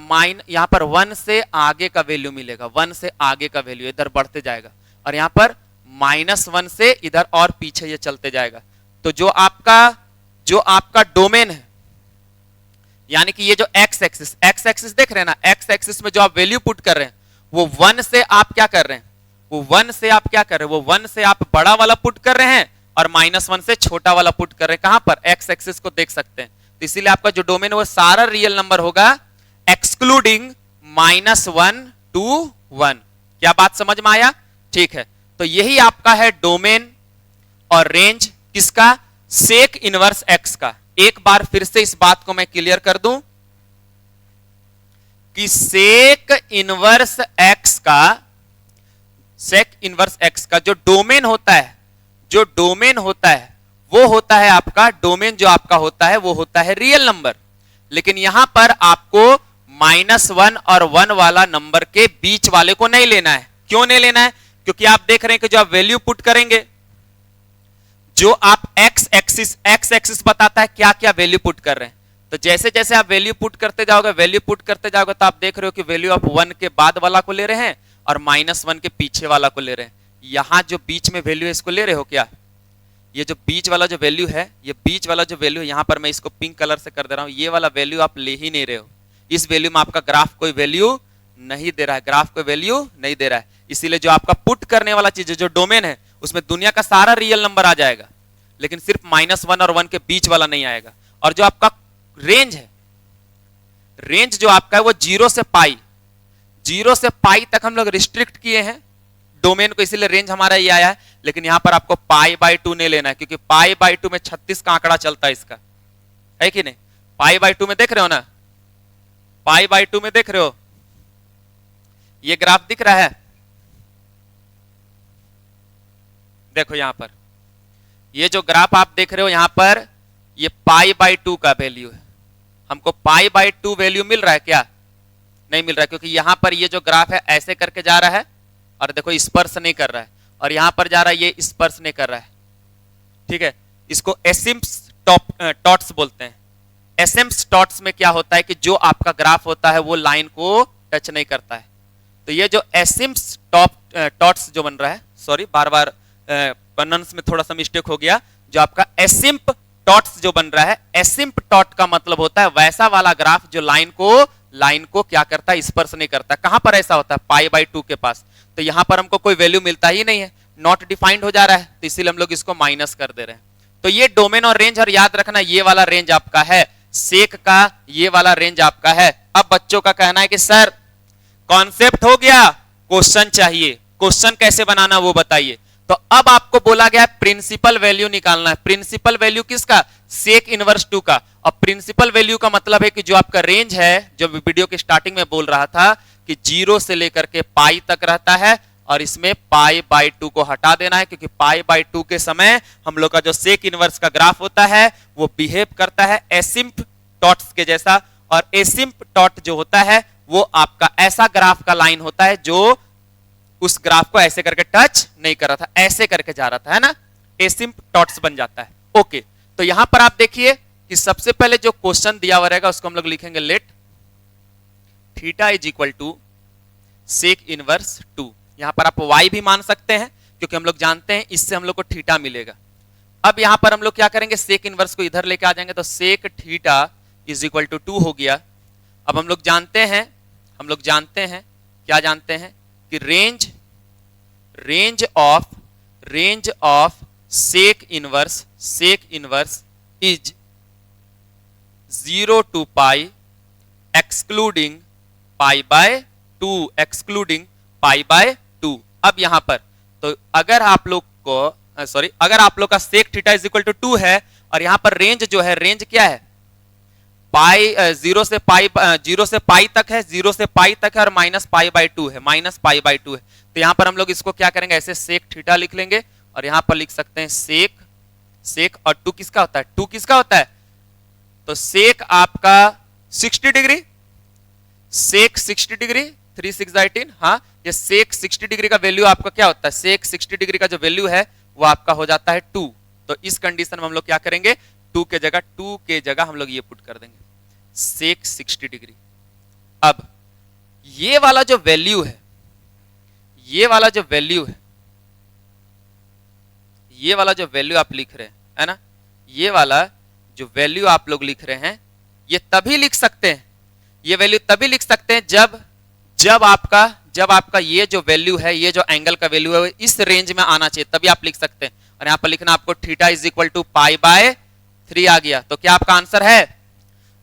1 से आगे का वैल्यू मिलेगा, 1 से आगे का वैल्यू इधर बढ़ते जाएगा, और यहां पर -1 से इधर और पीछे ये चलते जाएगा। तो जो आपका डोमेन है, यानी कि ये जो एक्स एक्सिस देख रहे हैं ना, एक्स एक्सिस में जो आप वैल्यू पुट कर रहे हैं वो 1 से आप क्या कर रहे हैं, वो 1 से आप बड़ा वाला पुट कर रहे हैं और -1 से छोटा वाला पुट कर रहे हैं। कहां पर? एक्स एक्सिस को देख सकते हैं। तो इसीलिए आपका जो डोमेन है वो सारा रियल नंबर होगा, एक्सक्लूडिंग -1 to 1। क्या बात समझ में आया? ठीक है, तो यही आपका है डोमेन और रेंज किसका? सेक इनवर्स एक्स का। एक बार फिर से इस बात को मैं क्लियर कर दूं कि सेक इनवर्स एक्स का जो डोमेन होता है वो होता है आपका डोमेन, जो आपका होता है वो होता है रियल नंबर। लेकिन यहां पर आपको -1 और 1 वाला नंबर के बीच वाले को नहीं लेना है। क्यों नहीं लेना है? क्योंकि आप देख रहे हैं कि जो आप वैल्यू पुट करेंगे, जो आप एक्स एक्सिस बताता है क्या क्या वैल्यू पुट कर रहे हैं। तो जैसे जैसे आप वैल्यू पुट करते जाओगे तो आप देख रहे हो कि वैल्यू आप 1 के बाद वाला को ले रहे हैं और -1 के पीछे वाला को ले रहे हैं। यहां जो बीच में वैल्यू है इसको ले रहे हो क्या? ये जो बीच वाला जो वैल्यू है, यहां पर मैं इसको पिंक कलर से कर दे रहा हूं, ये वाला वैल्यू आप ले ही नहीं रहे हो। इस वैल्यू में आपका ग्राफ कोई वैल्यू नहीं दे रहा है, इसीलिए जो आपका पुट करने वाला चीज है, जो डोमेन है, उसमें दुनिया का सारा रियल नंबर आ जाएगा, लेकिन सिर्फ -1 और 1 के बीच वाला नहीं आएगा। और जो आपका रेंज है, रेंज जो आपका है वो 0 से पाई तक हम लोग रिस्ट्रिक्ट किए हैं डोमेन को, इसीलिए रेंज हमारा ये आया है। लेकिन यहां पर आपको पाई बाई 2 नहीं लेना है, क्योंकि पाई बाई 2 में 36 का आंकड़ा चलता है इसका, है कि नहीं? पाई बाई 2 में देख रहे हो ना, पाई बाई 2 में देख रहे हो, ये ग्राफ दिख रहा है, देखो यहां पर ये जो ग्राफ आप देख रहे हो यहां पर, ये पाई बाई 2 का वैल्यू है। हमको पाई बाई 2 वैल्यू मिल रहा है क्या? नहीं मिल रहा है, क्योंकि यहां पर ये जो ग्राफ है ऐसे करके जा रहा है और देखो स्पर्श नहीं कर रहा है, और यहां पर जा रहा है ये स्पर्श नहीं कर रहा है, ठीक है? इसको एसिम्पटॉट्स बोलते हैं। एसिम्पटॉट्स में क्या होता है कि जो आपका ग्राफ होता है वो लाइन को टच नहीं करता है। तो ये जो एसिम्पटॉट्स जो बन रहा है, सॉरी बार बार प्रोनाउंस में थोड़ा सा मिस्टेक हो गया, जो आपका एसिम्पटॉट्स जो बन रहा है, एसिम्पटॉट का मतलब होता है वैसा वाला ग्राफ जो लाइन को क्या करता है, स्पर्श नहीं करता। कहां पर ऐसा होता है? पाई बाई 2 के पास। तो यहां पर हमको कोई वैल्यू मिलता ही नहीं है, नॉट डिफाइंड हो जा रहा है, तो इसीलिए हम लोग इसको माइनस कर दे रहे हैं। तो ये डोमेन और रेंज, और याद रखना ये वाला रेंज आपका है सेक का, ये वाला रेंज आपका है। अब बच्चों का कहना है कि सर कॉन्सेप्ट हो गया, क्वेश्चन चाहिए, क्वेश्चन कैसे बनाना वो बताइए। तो अब आपको बोला गया है प्रिंसिपल वैल्यू निकालना है। प्रिंसिपल वैल्यू किसका? सेक इनवर्स 2 का। अब प्रिंसिपल वैल्यू का मतलब है कि जो आपका रेंज है, जो वीडियो के स्टार्टिंग में बोल रहा था कि 0 से लेकर के पाई तक रहता है, और इसमें पाई बाई 2 को हटा देना है, क्योंकि पाई बाई 2 के समय हम लोग का जो सेक इनवर्स का ग्राफ होता है वो बिहेव करता है एसिम्पटॉट्स के जैसा, और एसिम्पटॉट जो होता है वो आपका ऐसा ग्राफ का लाइन होता है जो उस ग्राफ को ऐसे करके टच नहीं कर रहा था, ऐसे करके जा रहा था, है ना? एसिम्पटॉट्स बन जाता है। ओके, तो यहां पर आप देखिए कि सबसे पहले जो क्वेश्चन दिया हुआ रहेगा उसको हम लोग लिखेंगे let theta is equal to sec inverse 2। यहां पर आप y भी मान सकते हैं, क्योंकि हम लोग जानते हैं इससे हम लोग को थीटा मिलेगा। अब यहां पर हम लोग क्या करेंगे, सेक इनवर्स को इधर लेके आ जाएंगे, तो sec theta is equal to 2 हो गया। अब हम लोग जानते हैं क्या जानते हैं कि range of sec inverse is 0 to pi excluding pi by 2। अब यहां पर तो अगर आप लोग का sec theta is equal to 2 है, और यहां पर रेंज जो है, रेंज क्या है? पाई 0 से पाई तक है, 0 से पाई तक है, और माइनस पाई बाई 2 है, तो यहां पर हम लोग इसको क्या करेंगे, ऐसे सेक थीटा लिख लेंगे, और यहां पर लिख सकते हैं सेक और 2 किसका होता है? 2 किसका होता है? तो सेक आपका 60 डिग्री, सेक 60 डिग्री, 3 6 18, हाँ, ये सेक 60 डिग्री का वैल्यू आपका क्या होता है? सेक 60 डिग्री का जो वैल्यू है वो आपका हो जाता है 2। तो इस कंडीशन में हम लोग क्या करेंगे, 2 के जगह हम लोग ये पुट कर देंगे सेक 60 डिग्री। अब ये वाला जो वैल्यू है, ये वाला जो वैल्यू आप लिख रहे हैं, है ना, ये वाला जो वैल्यू आप लोग लिख रहे हैं, ये तभी लिख सकते हैं, ये वैल्यू तभी लिख सकते हैं जब आपका ये जो वैल्यू है, ये जो एंगल का वैल्यू है इस रेंज में आना चाहिए, तभी आप लिख सकते हैं। और यहां पर लिखना आपको theta is equal to pi by 3 आ गया। तो क्या आपका आंसर है?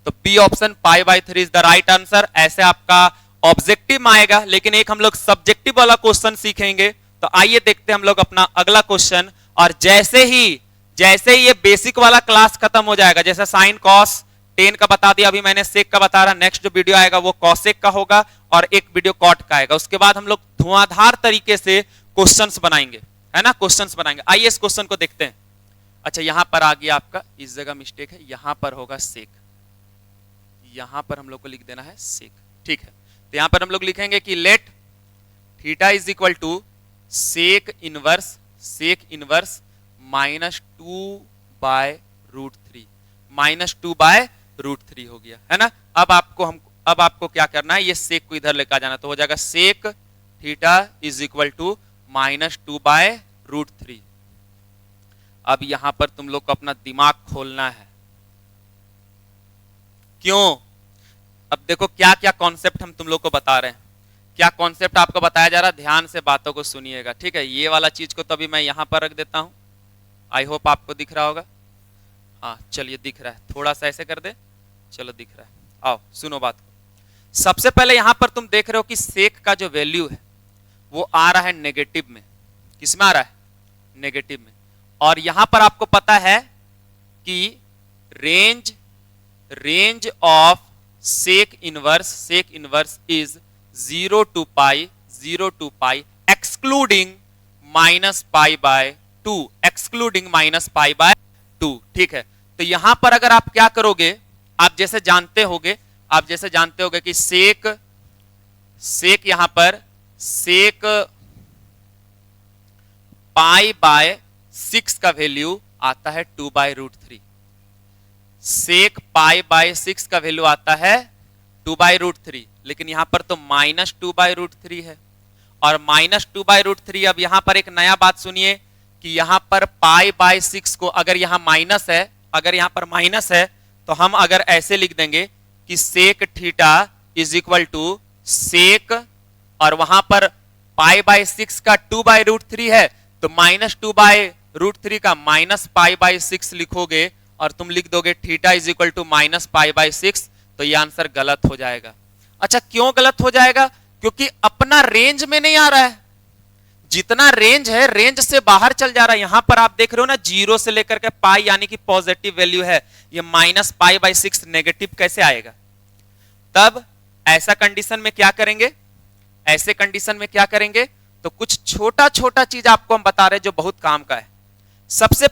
तो B option pi by 3 is the right answer. ऐसे आपका ऑब्जेक्टिव में आएगा, लेकिन एक हम लोग सब्जेक्टिव वाला क्वेश्चन सीखेंगे। तो आइए देखते हैं हम लोग अपना अगला क्वेश्चन। और जैसे ही ये बेसिक वाला क्लास खत्म हो जाएगा, जैसे साइन कॉस 10 का बता दिया, अभी मैंने सेक का बता रहा, नेक्स्ट जो वीडियो आएगा वो कॉसेक का होगा, और एक वीडियो कॉट का आएगा। उसके बाद हम लोग धुआंधार तरीके से क्वेश्चंस बनाएंगे, है ना, क्वेश्चंस बनाएंगे। आइए इस क्वेश्चन को देखते हैं। अच्छा, यहां पर आ गया आपका, इस जगह मिस्टेक है, यहां पर होगा सेक, यहां पर हम लोग को लिख देना है सेक, ठीक है। तो यहां पर हम लोग लिखेंगे कि let theta is equal to sec inverse -2 by root 3, -2/√3 हो गया, है ना। अब आपको क्या करना है, ये सेक को इधर लेकर जाना, तो हो जाएगा sec theta is equal to -2/√3। अब यहां पर तुम लोग को अपना दिमाग खोलना है। क्यों? अब देखो क्या क्या कॉन्सेप्ट हम तुम लोग को बता रहे हैं, क्या कॉन्सेप्ट आपको बताया जा रहा है, ध्यान से बातों को सुनिएगा, ठीक है। ये वाला चीज को तो अभी मैं यहां पर रख देता हूं, आई होप आपको दिख रहा होगा। हाँ चलिए, दिख रहा है, थोड़ा सा ऐसे कर दे, चलो दिख रहा है। आओ सुनो बात को। सबसे पहले यहां पर तुम देख रहे हो कि सेक का जो वैल्यू है वो आ रहा है नेगेटिव में। किस में आ रहा है? नेगेटिव में। और यहां पर आपको पता है कि range of sec inverse is 0 to pi excluding -π/2, excluding -π/2। ठीक है, तो यहां पर अगर आप क्या करोगे, आप जैसे जानते होगे कि सेक यहां पर सेक π/6 का वैल्यू आता है 2/√3। सेक π/6 का वैल्यू आता है 2/√3, लेकिन यहां पर तो -2/√3 है। और -2/√3, अब यहां पर एक नया बात सुनिए कि यहां पर π/6 को अगर यहां माइनस है, अगर यहां पर माइनस है, तो हम अगर ऐसे लिख देंगे कि sec theta is equal to sec, और वहां पर π/6 का 2/√3 है, तो -2/√3 का -π/6 लिखोगे और तुम लिख दोगे थीटा इज इक्वल टू -π/6, तो ये आंसर गलत हो जाएगा। अच्छा, क्यों गलत हो जाएगा? क्योंकि अपना रेंज में नहीं आ रहा है। जितना रेंज है, रेंज से बाहर चल जा रहा है। यहां पर आप देख रहे हो ना, 0 से लेकर के पाई यानी कि पॉजिटिव वैल्यू है, ये -π/6 नेगेटिव कैसे आएगा? तब ऐसा कंडीशन में क्या करेंगे? ऐसे कंडीशन में क्या करेंगे? तो कुछ छोटा छोटा चीज आपको हम बता रहे हैं जो बहुत काम का है। सबसे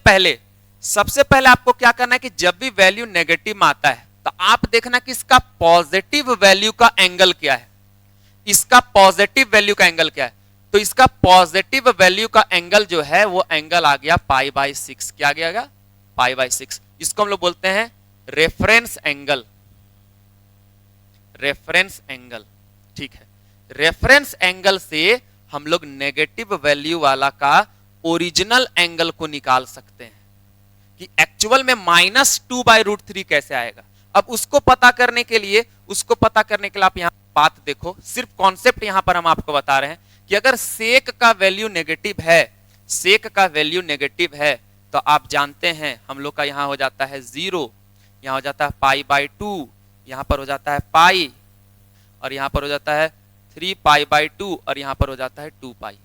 पहले आपको क्या करना है कि जब भी वैल्यू नेगेटिव में आता है, तो आप देखना कि इसका पॉजिटिव वैल्यू का एंगल क्या है। इसका पॉजिटिव वैल्यू का एंगल क्या है? तो इसका पॉजिटिव वैल्यू का एंगल जो है वो एंगल आ गया π/6। क्या आ गया? π/6। इसको हम लोग बोलते हैं रेफरेंस एंगल। रेफरेंस एंगल, ठीक है। रेफरेंस एंगल से हम लोग नेगेटिव वैल्यू वाला का ओरिजिनल एंगल को निकाल सकते हैं कि एक्चुअल में -2/√3 कैसे आएगा। अब उसको पता करने के लिए आप यहां बात देखो, सिर्फ कॉन्सेप्ट यहां पर हम आपको बता रहे हैं कि अगर सेक का वैल्यू नेगेटिव है, तो आप जानते हैं हम लोग का यहां हो जाता है 0, यहां हो जाता है π/2, यहां पर हो जाता है पाई, और यहां पर हो जाता है 3π/2, और यहां पर हो जाता है 2π।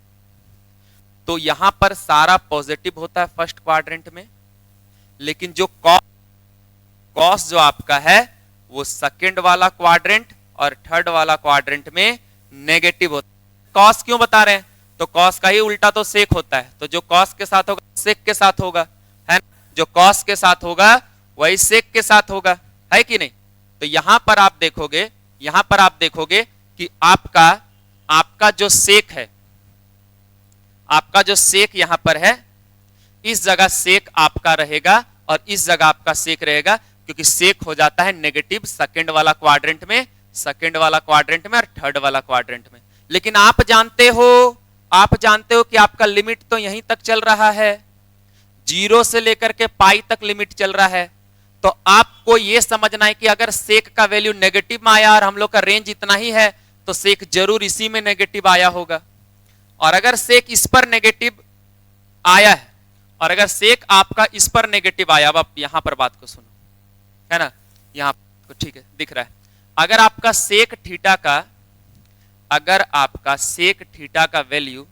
तो यहां पर सारा पॉजिटिव होता है फर्स्ट क्वाड्रेंट में, लेकिन जो कॉस जो आपका है वो सेकंड वाला क्वाड्रेंट और थर्ड वाला क्वाड्रेंट में नेगेटिव होता है। कॉस क्यों बता रहे हैं? तो कॉस का ही उल्टा तो सेक होता है, तो जो कॉस के साथ होगा सेक के साथ होगा, है ना? जो कॉस के साथ होगा वही सेक के साथ होगा, है कि नहीं? तो यहां पर आप देखोगे कि आपका जो सेक है, आपका जो सेक यहां पर है, इस जगह सेक आपका रहेगा और इस जगह आपका सेक रहेगा, क्योंकि सेक हो जाता है नेगेटिव सेकंड वाला क्वाड्रेंट में और थर्ड वाला क्वाड्रेंट में। लेकिन आप जानते हो कि आपका लिमिट तो यहीं तक चल रहा है, 0 से लेकर के पाई तक लिमिट चल रहा है। तो आपको यह समझना है कि अगर सेक का वैल्यू नेगेटिव में आया और हम लोग का रेंज इतना ही है, तो सेक जरूर इसी में नेगेटिव आया होगा। और अगर सेक इस पर नेगेटिव आया है, और अगर सेक आपका इस पर नेगेटिव आया, अब आप यहां पर बात को सुनो, है ना? यहां को ठीक है, दिख रहा है। अगर आपका सेक थीटा का वैल्यू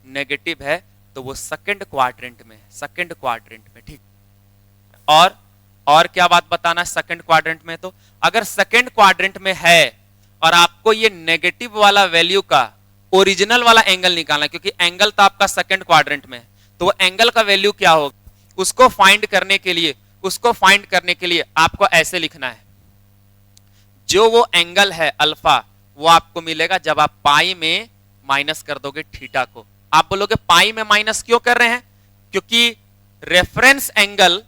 नेगेटिव है, तो वो सेकंड क्वाड्रेंट में, ठीक। और क्या बात बताना है सेकंड क्वाड्रेंट में? तो अगर सेकंड क्वाड्रेंट में है और आपको ये नेगेटिव वाला वैल्यू का ओरिजिनल वाला एंगल निकालना है, क्योंकि एंगल तो आपका सेकंड क्वाड्रेंट में है, तो वो एंगल का वैल्यू क्या होगा, उसको फाइंड करने के लिए आपको ऐसे लिखना है। जो वो एंगल है अल्फा, वो आपको मिलेगा जब आप पाई में माइनस कर दोगे थीटा को। आप बोलोगे पाई में माइनस क्यों कर रहे हैं? क्योंकि रेफरेंस एंगल,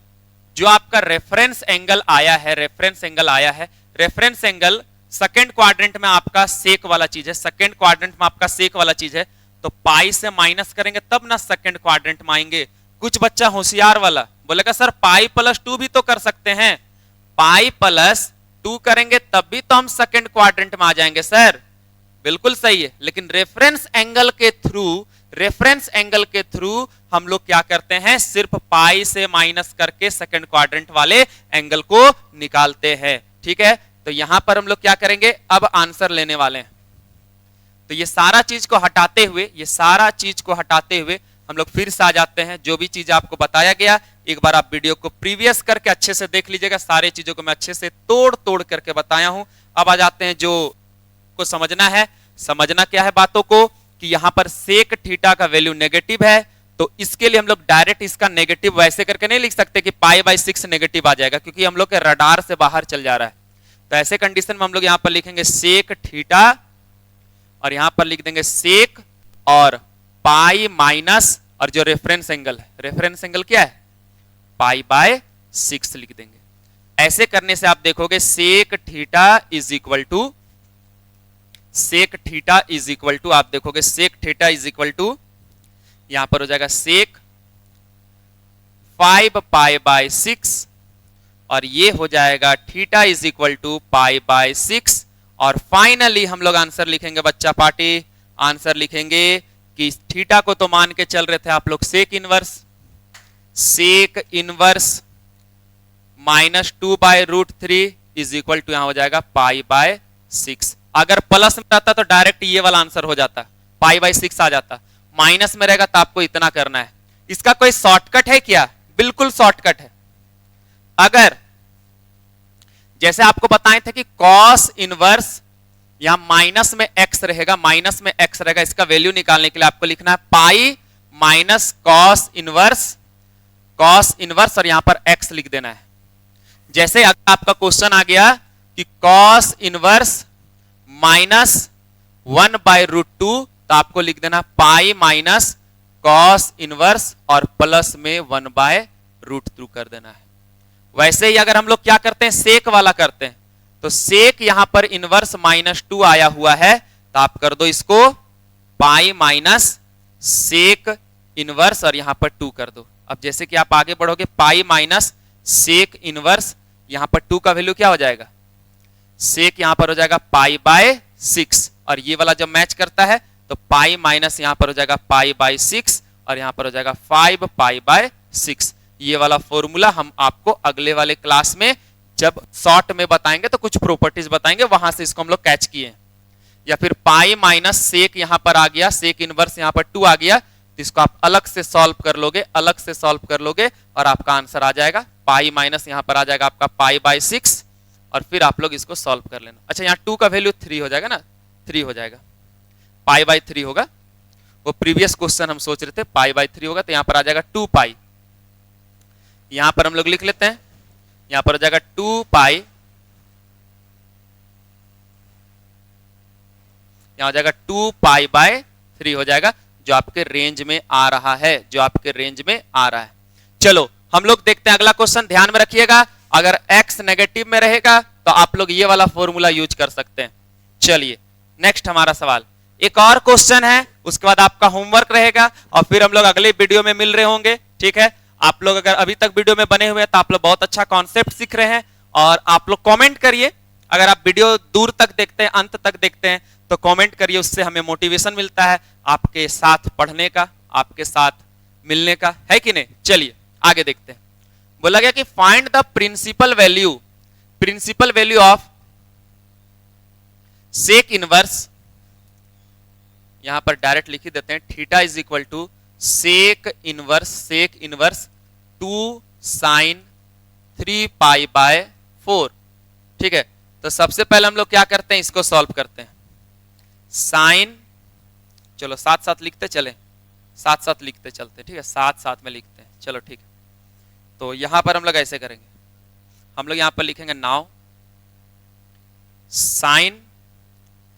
जो आपका रेफरेंस एंगल आया है, रेफरेंस एंगल सेकंड क्वाड्रेंट में आपका सेक वाला चीज है, तो पाई से माइनस करेंगे तब ना सेकंड क्वाड्रेंट में आएंगे। कुछ बच्चा होशियार वाला बोलेगा सर π+2 भी तो कर सकते हैं, π+2 करेंगे तब भी तो हम सेकंड क्वाड्रेंट में आ जाएंगे। सर बिल्कुल सही है, लेकिन रेफरेंस एंगल के थ्रू हम लोग क्या करते हैं, सिर्फ पाई से माइनस करके सेकंड क्वाड्रेंट वाले एंगल को निकालते हैं। ठीक है, तो यहां पर हम लोग क्या करेंगे, अब आंसर लेने वाले हैं। तो ये सारा चीज को हटाते हुए हम लोग फिर से आ जाते हैं। जो भी चीज आपको बताया गया एक बार आप वीडियो को प्रीवियस करके अच्छे से देख लीजिएगा। सारे चीजों को मैं अच्छे से तोड़ तोड़ करके बताया हूं। अब आ जाते हैं जो को समझना है। समझना क्या है बातों को, कि यहां पर सेक थीटा का वैल्यू नेगेटिव है, तो इसके लिए हम लोग डायरेक्ट इसका नेगेटिव वैसे करके नहीं लिख सकते कि π/6 नेगेटिव आ जाएगा, क्योंकि हम लोग के रडार से बाहर चल जा रहा है। तो ऐसे कंडीशन में हम लोग यहां पर लिखेंगे सेक थीटा और यहां पर लिख देंगे सेक और पाई माइनस और जो रेफरेंस एंगल है, रेफरेंस एंगल क्या है, π/6 लिख देंगे। ऐसे करने से आप देखोगे sec theta is equal to आप देखोगे sec theta is equal to यहां पर हो जाएगा सेक 5π/6 और ये हो जाएगा थीटा इज इक्वल टू π/6। और फाइनली हम लोग आंसर लिखेंगे बच्चा पार्टी, आंसर लिखेंगे कि थीटा को तो मान के चल रहे थे आप लोग sec inverse -2/√3 is equal to यहां हो जाएगा π/6। अगर प्लस में रहता तो डायरेक्ट ये वाला आंसर हो जाता, π/6 आ जाता। माइनस में रहेगा तो आपको इतना करना है। इसका कोई शॉर्टकट है क्या, बिल्कुल शॉर्टकट है। अगर जैसे आपको बताए थे कि कॉस इनवर्स यहां माइनस में x रहेगा, इसका वैल्यू निकालने के लिए आपको लिखना है पाई माइनस कॉस इनवर्स और यहां पर x लिख देना है। जैसे अगर आपका क्वेश्चन आ गया कि कॉस इनवर्स -1/√2 तो आपको लिख देना पाई माइनस कॉस इनवर्स और प्लस में 1/√2 कर देना है। वैसे ही अगर हम लोग क्या करते हैं, सेक वाला करते हैं, तो सेक यहां पर इनवर्स -2 आया हुआ है तो आप कर दो इसको पाई माइनस सेक इनवर्स और यहां पर 2 कर दो। अब जैसे कि आप आगे बढ़ोगे पाई माइनस सेक इनवर्स, यहां पर 2 का वैल्यू क्या हो जाएगा, सेक यहां पर हो जाएगा π/6 और ये वाला जब मैच करता है तो पाई माइनस यहां पर हो जाएगा π/6 और यहां पर हो जाएगा 5π/6। ये वाला फॉर्मूला हम आपको अगले वाले क्लास में जब शॉर्ट में बताएंगे तो कुछ प्रॉपर्टीज बताएंगे, वहां से इसको हम लोग कैच किए हैं। या फिर पाई माइनस सेक यहां पर आ गया, सेक इनवर्स यहां पर 2 आ गया, तो इसको आप अलग से सॉल्व कर लोगे और आपका आंसर आ जाएगा पाई माइनस यहां पर आ जाएगा आपका π/6 और फिर आप लोग इसको सॉल्व कर लेना। अच्छा यहाँ 2 का वैल्यू 3 हो जाएगा ना, 3 हो जाएगा, π/3 होगा। वो प्रीवियस क्वेश्चन हम सोच रहे थे π/3 होगा, तो यहां पर आ जाएगा 2 पाई। यहां पर हम लोग लिख लेते हैं, यहां पर हो जाएगा 2 पाई, यहां हो जाएगा 2 π/3 हो जाएगा, जो आपके रेंज में आ रहा है, चलो हम लोग देखते हैं अगला क्वेश्चन। ध्यान में रखिएगा, अगर x नेगेटिव में रहेगा तो आप लोग ये वाला फॉर्मूला यूज कर सकते हैं। चलिए नेक्स्ट हमारा सवाल, एक और क्वेश्चन है, उसके बाद आपका होमवर्क रहेगा और फिर हम लोग अगले वीडियो में मिल रहे होंगे। ठीक है, आप लोग अगर अभी तक वीडियो में बने हुए हैं तो आप लोग बहुत अच्छा कॉन्सेप्ट सीख रहे हैं। और आप लोग कमेंट करिए, अगर आप वीडियो दूर तक देखते हैं, अंत तक देखते हैं तो कमेंट करिए, उससे हमें मोटिवेशन मिलता है आपके साथ पढ़ने का, आपके साथ मिलने का, है कि नहीं। चलिए आगे देखते हैं। बोला गया कि find the principal value of sec inverse, यहां पर डायरेक्ट लिख ही देते हैं, theta is equal to sec inverse 2 sin 3π/4। ठीक है, तो सबसे पहले हम लोग क्या करते हैं, इसको सॉल्व करते हैं। साइन, चलो साथ साथ लिखते चले, साथ लिखते चलते, ठीक है, साथ में लिखते हैं, चलो ठीक है। तो यहां पर हम लोग ऐसे करेंगे, हम लोग यहां पर लिखेंगे नाउ साइन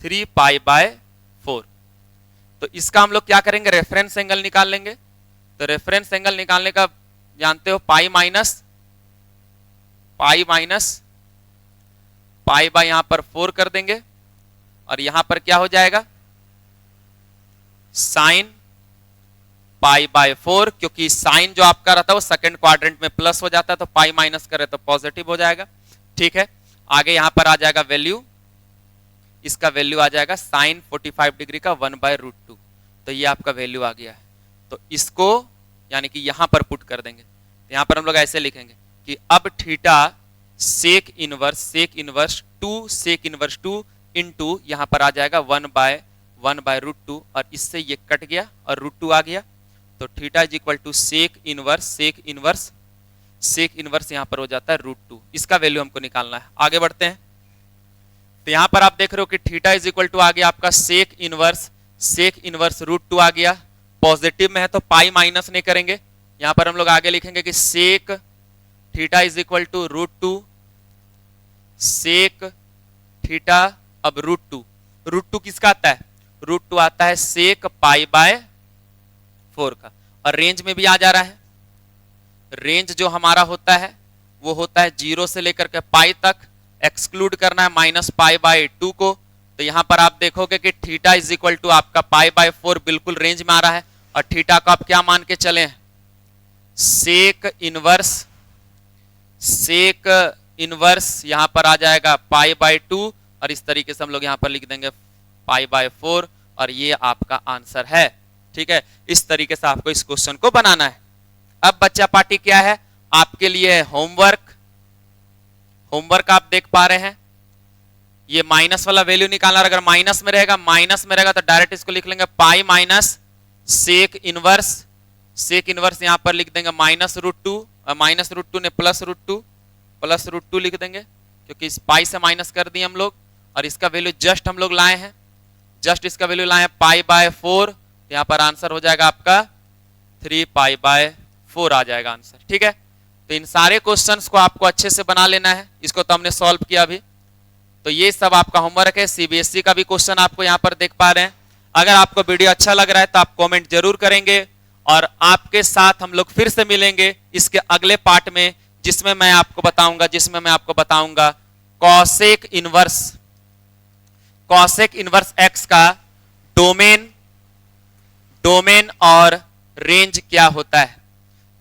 3π/4। तो इसका हम लोग क्या करेंगे, रेफरेंस एंगल निकाल लेंगे। तो रेफरेंस एंगल निकालने का जानते हो, पाई माइनस पाई बाय यहां पर 4 कर देंगे और यहां पर क्या हो जाएगा, साइन π/4, क्योंकि साइन जो आपका रहता है वो सेकंड क्वाड्रेंट में प्लस हो जाता है, तो पाई माइनस करे तो पॉजिटिव हो जाएगा। ठीक है, आगे यहां पर आ जाएगा वैल्यू, इसका वैल्यू आ जाएगा साइन 45 डिग्री का 1/√2। तो ये आपका वैल्यू आ गया है। तो इसको यानी कि यहां पर पुट कर देंगे। यहां पर हम लोग ऐसे लिखेंगे कि अब theta sec inverse 2 sec inverse 2 into यहां पर आ जाएगा 1/√2 और इससे ये कट गया और √2 आ गया, तो theta is equal to sec inverse यहां पर हो जाता है √2। इसका वैल्यू हमको निकालना है। आगे बढ़ते हैं, तो यहां पर आप देख रहे हो कि थीटा इज इक्वल टू आ गया आपका सेक इनवर्स √2 आ गया। पॉजिटिव में है तो पाई माइनस नहीं करेंगे, यहां पर हम लोग आगे लिखेंगे कि sec theta is equal to √2 sec theta. अब √2 किसका आता है? √2 आता है सेक π/4 का, और रेंज में भी आ जा रहा है। रेंज जो हमारा होता है वो होता है 0 से लेकर के पाई तक, एक्सक्लूड करना है -π/2 को। तो यहां पर आप देखोगे कि थीटा इज इक्वल टू आपका π/4 बिल्कुल रेंज में आ रहा है, और थीटा को आप क्या मान के चले? सेक इनवर्स यहां पर आ जाएगा π/2, और इस तरीके से हम लोग यहां पर लिख देंगे π/4, और ये आपका आंसर है। ठीक है, इस तरीके से आपको इस क्वेश्चन को बनाना है। अब बच्चा पार्टी क्या है आपके लिए? होमवर्क आप देख पा रहे हैं, ये माइनस वाला वैल्यू निकालना। अगर माइनस में रहेगा तो डायरेक्ट इसको लिख लेंगे पाई माइनस सेक इनवर्स यहां पर लिख देंगे -√2, -√2 ने +√2 लिख देंगे, क्योंकि इस पाई से माइनस कर दिए हम लोग, और इसका वैल्यू जस्ट हम लोग लाए हैं, इसका वैल्यू लाए हैं π/4। यहां पर आंसर हो जाएगा आपका 3π/4 आ जाएगा आंसर। ठीक है, तो इन सारे क्वेश्चंस को आपको अच्छे से बना लेना है। इसको तो हमने सॉल्व किया अभी, तो ये सब आपका होमवर्क है। सीबीएसई का भी क्वेश्चन आपको यहां पर देख पा रहे हैं। अगर आपको वीडियो अच्छा लग रहा है तो आप कमेंट जरूर करेंगे, और आपके साथ हम लोग फिर से मिलेंगे इसके अगले पार्ट में, जिसमें मैं आपको बताऊंगा कॉसेक इनवर्स एक्स का डोमेन और रेंज क्या होता है।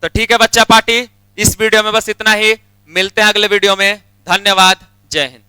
तो ठीक है बच्चा पार्टी, इस वीडियो में बस इतना ही। मिलते हैं अगले वीडियो में। धन्यवाद, जय हिंद।